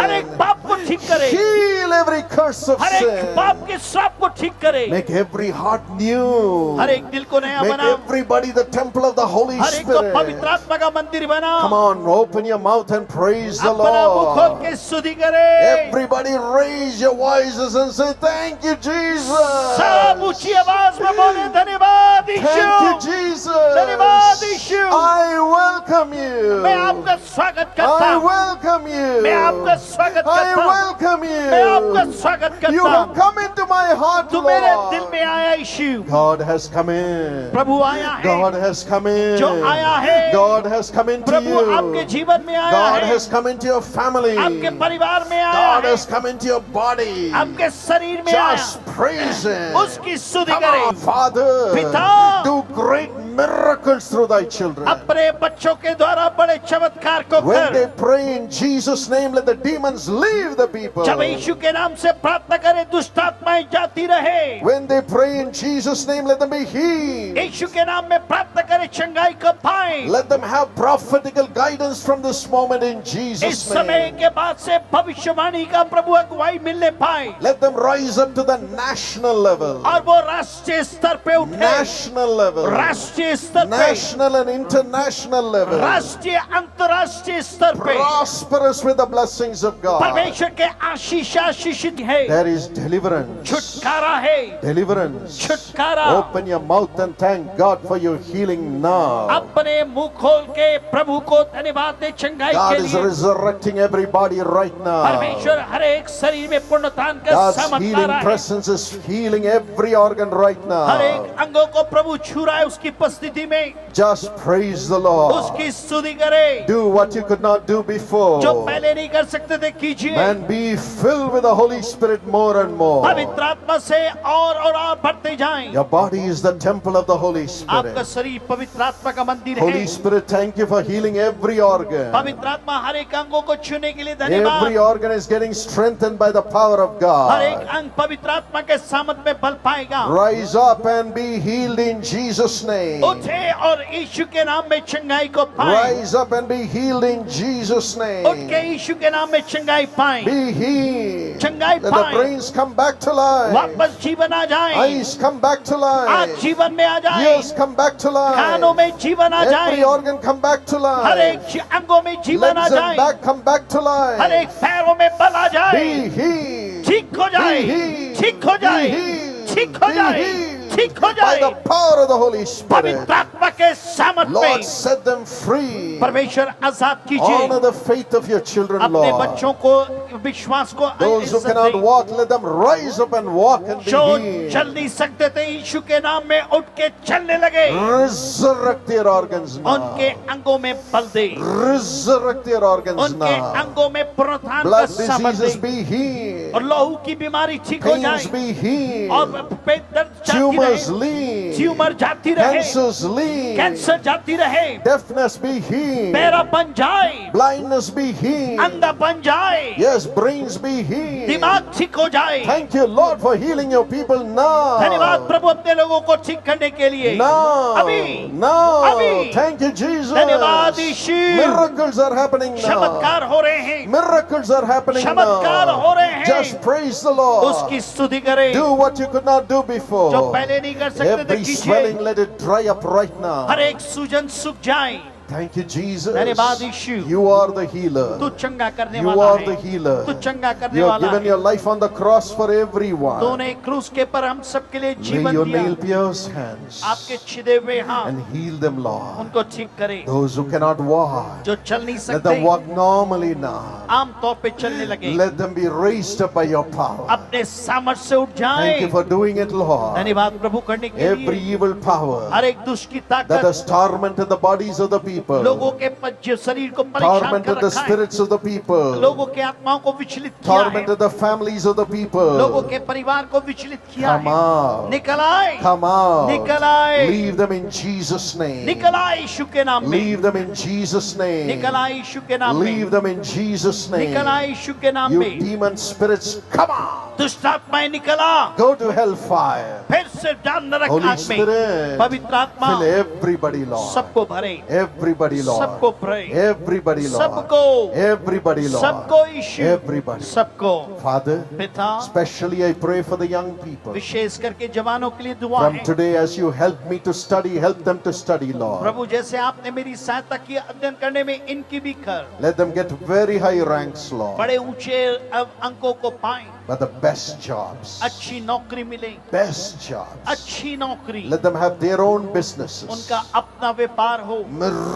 हर एक sin. पाप को ठीक करे, Heal every curse of हर एक sin. पाप के श्राप को ठीक करे, Make every heart new. हर एक दिल को नया Make बना, everybody the temple of the Holy हर एक को Spirit. पवित्र आत्मा का मंदिर बना। Come on, open your mouth and praise the अपना मुंह खोल Lord. के स्तुति करें। Everybody raise your voices and say, thank you, Jesus. सब ऊंची आवाज में बोले धन्यवाद Thank you, यीशु, Jesus. धन्यवाद यीशु। I welcome you. मैं आपका स्वागत करता I हूँ, welcome you. मैं आपका स्वागत I करता हूँ, welcome मैं आपका you. स्वागत You करता have हूँ। come into my heart, तू मेरे दिल Lord. में आया यीशु, God has come in. प्रभु आया है, God has come in. जो आया है, God has come into प्रभु आपके you. जीवन में आया God है, has come into your family. आपके परिवार में आया God है, has come into your body. आपके शरीर में आया। Just praise Him. उसकी स्तुति Come on, करें। Father. पिता, Do great miracles through thy children. अपने बच्चों के द्वारा बड़े चमत्कार को When कर। they pray in Jesus' name, let the demons leave the people. जब यीशु के नाम से प्रार्थना करें, दुष्ट आत्माएं जाती रहे। When they pray in Jesus' name, let them be healed. यीशु के नाम में प्रार्थना करें, चंगाई को पाएं। Let them have prophetical guidance from this moment in इस Jesus' समय name. के बाद से भविष्यवाणी का प्रभु अगुवाई मिलने पाए Let them rise up to the national level. और वो राष्ट्रीय स्तर पे उठे, National level. राष्ट्रीय स्तर पे, National and international level. राष्ट्रीय अंतर्राष्ट्रीय स्तर पे Prosperous with the blessings of God. परमेश्वर के आशीष आशीषित है, There is deliverance. छुटकारा है, Deliverance. छुटकारा। Open your mouth and thank God for your healing now. अपने मुंह खोल के प्रभु को धन्यवाद दे चंगाई God के is लिए। resurrecting everybody right now. परमेश्वर हर एक शरीर में पूर्णतान का God's चमत्कार healing है। presence is healing every organ right her now. एक अंगों को प्रभु छू रहा है उसकी उपस्थिति में। Just praise the Lord. उसकी स्तुति करे, Do what you could not do जो before. पहले नहीं कर सकते थे कीजिए। And be filled with the Holy Spirit more and more. पवित्र आत्मा से और बढ़ते जाएं। Your body is the temple of the Holy आपका Spirit. शरीर पवित्र आत्मा का मंदिर है। Holy Spirit, thank you for healing every organ. पवित्र आत्मा हर एक अंगों को छूने के लिए Every धन्यवाद। organ is getting strengthened by the power of हर एक God. अंग पवित्र आत्मा के सामर्थ में बल पाएगा। Rise up and be healed in Jesus' name. उठे और यीशु के नाम में चंगाई को पाए। Rise up and be healed in Jesus' उठ के name. यीशु के नाम में चंगाई पाए, Be healed. चंगाई Let the पाए, brains come back to life. वापस जीवन आ जाए, Eyes come back to आज life. जीवन में आ जाए, Ears come back to कानों life. में जीवन आ जाए, Every organ come back to हर एक life. अंगों में जीवन आ Legs and जाए, back come back to हर एक life. पैरों में बल आ जाए, Be healed. ठीक हो जाए, Be healed. ठीक हो जाए, Be healed. ठीक हो Be जाए, healed. ठीक हो By जाए। the power of the Holy Spirit. पवित्र आत्मा के सामर्थ Lord, में set them free. परमेश्वर आजाद Honor कीजिए the faith of your children, अपने Lord. बच्चों को, विश्वास को Those who इज्जत cannot दें। walk, let them rise up and walk and be जो healed. चल नहीं सकते थे यीशु के नाम में उठ के चलने लगे, Resurrect their organs उनके now. अंगों में बल दे, Resurrect their organs उनके now. अंगों में पुनरुत्थान का Blood सामर्थ diseases दे be healed. और लहू की बीमारी ठीक हो Pains जाए be healed. और पेट दर्द जाती Tumors रहे, leave. ट्यूमर जाती रहे, Cancers leave. कैंसर जाती रहे, Deafness be healed. पैरा बन जाए, Blindness be healed. अंधा बन जाए, Yes, brains be healed. दिमाग ठीक हो जाए। Thank you, Lord, for healing your people धन्यवाद now. प्रभु अपने लोगों को ठीक करने के लिए। Now, अभी, now, अभी। thank you, Jesus. धन्यवाद यीशु। Miracles are happening now. चमत्कार हो रहे हैं, Miracles are happening चमत्कार हो रहे now. हैं। Just praise the Lord. उसकी स्तुति करें, Do what you could not do जो before. पहले नहीं कर सकते थे Every कीजिए। swelling, let it dry up right now. हर एक सूजन सूख जाए। Thank you, Jesus. धन्यवाद यीशु। You are the तू healer. चंगा करने You वाला are है, the healer. तू चंगा करने You have वाला given है। your life on the cross for everyone. तूने क्रूस के पर हम सबके लिए Lay जीवन your दिया। nail-pierced hands आपके छिदे हुए हाथ and heal them, Lord. उनको ठीक करे, Those who cannot walk, जो चल नहीं let सकते them walk normally now. आम तौर पे चलने लगे, Let them be raised up by your power. अपने सामर्थ से उठ Thank you जाए। for doing it, Lord. धन्यवाद प्रभु करने के Every लिए। evil power हर एक दुष्ट की that ताकत has tormented the bodies of the people, लोगों के जो शरीर को परेशान कर tormented the रखा है, spirits of the people, लोगों के आत्माओं को विचलित किया है, tormented the families of the लोगों people. के परिवार को विचलित किया Come है, out. निकल आए, Come out. निकल आए, Leave them in Jesus' name. निकल आए यीशु के नाम में, Leave them in Jesus' name. निकल आए यीशु के नाम में, Leave them in Jesus' name. निकल आए यीशु के नाम You में। demon spirits, come out. दुष्ट आत्माएं निकल आ, Go to hellfire. फिर से डाल नरक Holy आग में। Spirit, पवित्र आत्मा fill everybody, Lord. सबको भरे, Everybody, Lord. सबको भरे, Everybody, Lord. सबको, Everybody, Lord. सबको यीशु, Everybody. सबको। Father, पिता, especially I pray for the young people. विशेष करके जवानों के लिए दुआ From है। today, as you help me to study, help them to study, Lord. प्रभु जैसे आपने मेरी सहायता की अध्ययन करने में, इनकी भी कर। Let them get very high ranks, Lord. बड़े ऊंचे अंकों को पाएं, But the best jobs. अच्छी नौकरी मिले, Best jobs. अच्छी नौकरी, Let them have their own businesses. उनका अपना व्यापार हो,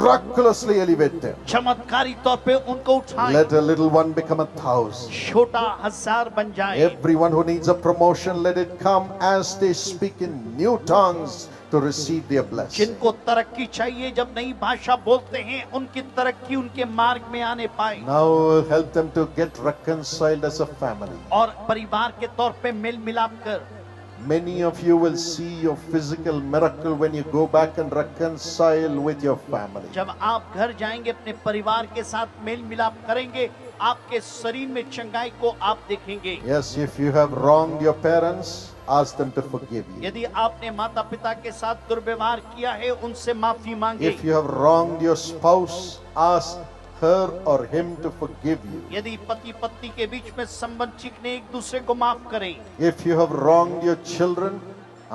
Miraculously elevate them. चमत्कारी तौर पे उनको उठाएं, Let a little one become 1,000. छोटा 1000 बन जाए। Everyone who needs a promotion, let it come as they speak in new tongues to receive their blessing. जिनको तरक्की चाहिए, जब नई भाषा बोलते हैं, उनकी तरक्की उनके मार्ग में आने पाए, Now help them to get reconciled as a family. और परिवार के तौर पे मेल मिलाप कर। Many of you will see your physical miracle when you go back and reconcile with your family. जब आप घर जाएंगे, अपने परिवार के साथ मेल मिलाप करेंगे, आपके शरीर में चंगाई को आप देखेंगे। Yes, if you have wronged your parents, ask them to forgive you. यदि आपने माता पिता के साथ दुर्व्यवहार किया है, उनसे माफी मांगे। If you have wronged your spouse, ask her or him to forgive you. यदि पति पत्नी के बीच में संबंध चिकने, एक दूसरे को माफ करें। If you have wronged your children,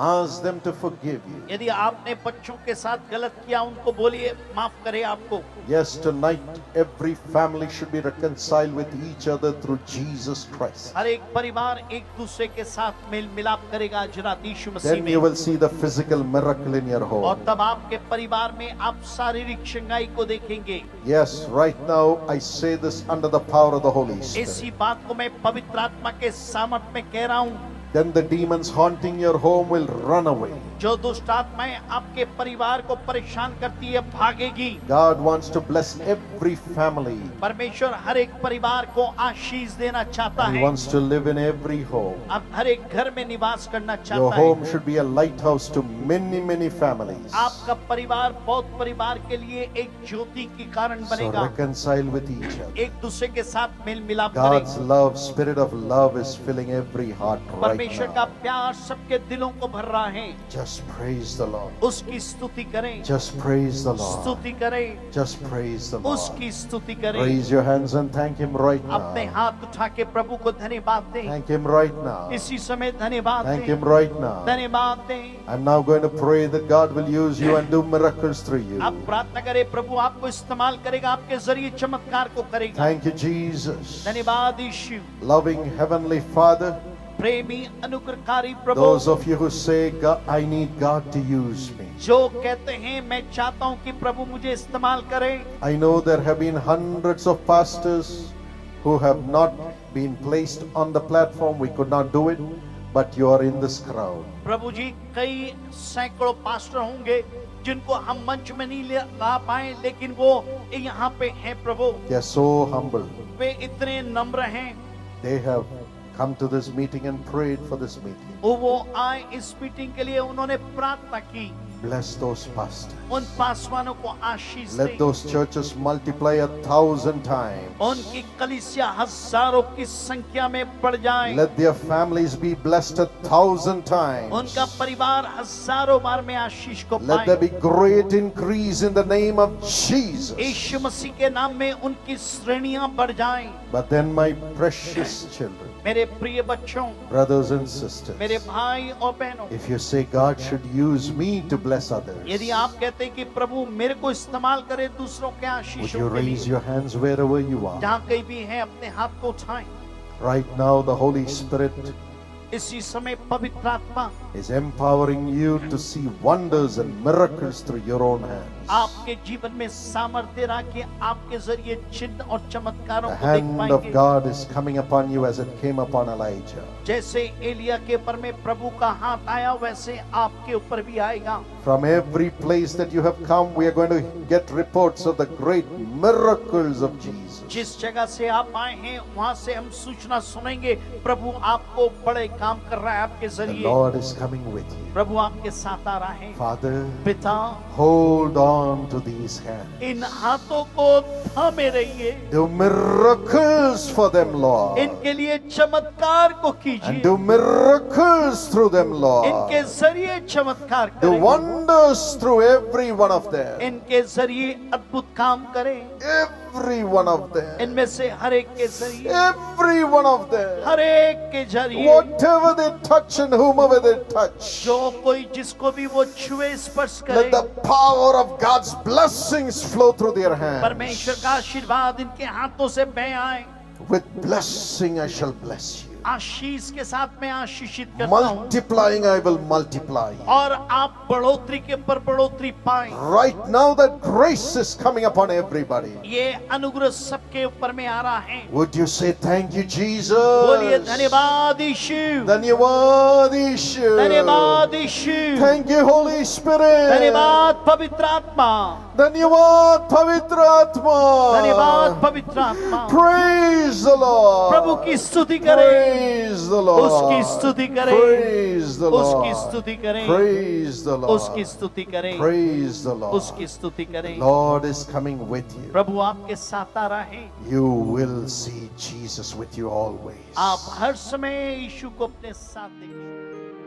ask them to forgive you. यदि आपने बच्चों के साथ गलत किया, उनको बोलिए माफ करे आपको। Yes, tonight every family should be reconciled with each other through Jesus Christ. हर एक परिवार एक दूसरे के साथ मेल मिलाप करेगा आज रात यीशु मसीह Then में। you will see the physical miracle in your और home. तब आपके परिवार में आप शारीरिक चंगाई को देखेंगे। Yes, right now I say this under the power of the Holy Spirit. इसी बात को मैं पवित्र आत्मा के सामर्थ में कह रहा हूँ। Then the demons haunting your home will run away. जो दुष्ट आत्माएं आपके परिवार को परेशान करती है, भागेगी। God wants to bless every family. परमेश्वर हर एक परिवार को आशीष देना चाहता He है। wants to live in every home. अब हर एक घर में निवास करना Your चाहता है। home should be a lighthouse to many, many families. आपका परिवार बहुत परिवार के लिए एक ज्योति के कारण So बनेगा। reconcile with each other. एक दूसरे के साथ मेल मिलाप God's करें। love, spirit of love is filling every heart right परमेश्वर का now. प्यार सबके दिलों को भर रहा है। Just praise the Lord. उसकी स्तुति करें, Just praise the Lord. स्तुति करें, Just praise the Lord. उसकी स्तुति करें। Raise your hands and thank Him right अपने now. हाथ उठा के प्रभु को धन्यवाद दें। Thank Him right now. इसी समय धन्यवाद Thank दें, Him right now. धन्यवाद दें। I'm now going to pray that God will use you and do miracles through you. आप प्रार्थना करें, प्रभु आपको इस्तेमाल करेगा, आपके जरिए चमत्कार को करेगा। Thank you, Jesus. धन्यवाद यीशु। Loving Heavenly Father, प्रेमी अनुग्रहकारी प्रभु, those of you who say, God, I need God to use me. जो कहते हैं मैं चाहता हूं कि प्रभु मुझे इस्तेमाल करें। I know there have been hundreds of pastors who have not been placed on the platform. We could not do it, but you are in this crowd. प्रभु जी, कई सैकड़ों पास्टर होंगे जिनको हम मंच में नहीं ला पाए, लेकिन वो यहाँ पे हैं प्रभु। They are so humble. वे इतने नम्र हैं। They have come to this meeting and prayed for this meeting. वो आए इस मीटिंग के लिए, उन्होंने प्रार्थना की। Bless those pastors. उन पासवानों को आशीष Let they. those churches multiply 1,000 times. उनकी कलीसिया हजारों की संख्या में बढ़ जाए। Let their families be blessed 1,000 times. उनका परिवार हजारों बार में आशीष को Let there पाए। be great increase in the name of Jesus. यीशु मसीह के नाम में उनकी श्रेणियां बढ़ जाएं। But then, my precious children, मेरे प्रिय बच्चों, brothers and sisters, मेरे भाई और बहनों, if you say God should use me to bless others, यदि आप कहते हैं कि प्रभु मेरे को इस्तेमाल करे दूसरों के would आशीषों you के raise लिए, your hands wherever you are? जहाँ कहीं भी हैं अपने हाथ को उठाएं। Right now, the Holy Spirit इसी समय पवित्र आत्मा is empowering you to see wonders and miracles through your own hands. आपके जीवन में सामर्थ्य रहा कि आपके जरिए चिन्ह और चमत्कारों The को देख hand of पाएंगे। God is coming upon you as it came upon Elijah. जैसे एलिया के ऊपर में प्रभु का हाथ आया, वैसे आपके ऊपर भी आएगा। From every place that you have come, we are going to get reports of the great miracles of Jesus. जिस जगह से आप आए हैं, वहाँ से हम सूचना सुनेंगे, प्रभु आपको बड़े काम कर रहा है आपके The जरिए। Lord is coming with you. प्रभु आपके साथ आ रहा है। Father, पिता, hold on on to these hands. इन हाथों को थामे रहिए, Do miracles for them, Lord. इनके लिए चमत्कार को And कीजिए, do miracles through them, Lord. इनके जरिए चमत्कार Do करें, wonders through every one of them. इनके जरिए अद्भुत काम करें, Every one of them. इनमें से हर एक के जरिए, Every one of them. हर एक के जरिए, Whatever they touch and whomever they touch. जो कोई जिसको भी वो छुए स्पर्श Let करे, the power of God's blessings flow through their hands. परमेश्वर का आशीर्वाद इनके हाथों से बह आए। With blessing I shall bless you. आशीष के साथ मैं आशीषित करता हूँ, Multiplying I will multiply you. और आप बढ़ोतरी के पर बढ़ोतरी पाएं। Right now that grace is coming upon everybody. ये अनुग्रह सबके ऊपर में आ रहा है। Would you say thank you, Jesus? बोलिए धन्यवाद यीशु, धन्यवाद यीशु. धन्यवाद यीशु, Thank you, Holy Spirit. धन्यवाद पवित्र आत्मा, धन्यवाद पवित्र आत्मा. धन्यवाद पवित्र आत्मा। Praise the Lord. प्रभु की स्तुति करें, Praise the Lord. उसकी स्तुति करें, Praise the Lord. उसकी स्तुति करें, Praise the Lord. उसकी स्तुति करें, Praise the Lord. उसकी स्तुति करें। Lord is coming with you. प्रभु आपके साथ आ रहा है। You will see Jesus with you always. आप हर समय यीशु को अपने साथ देखें।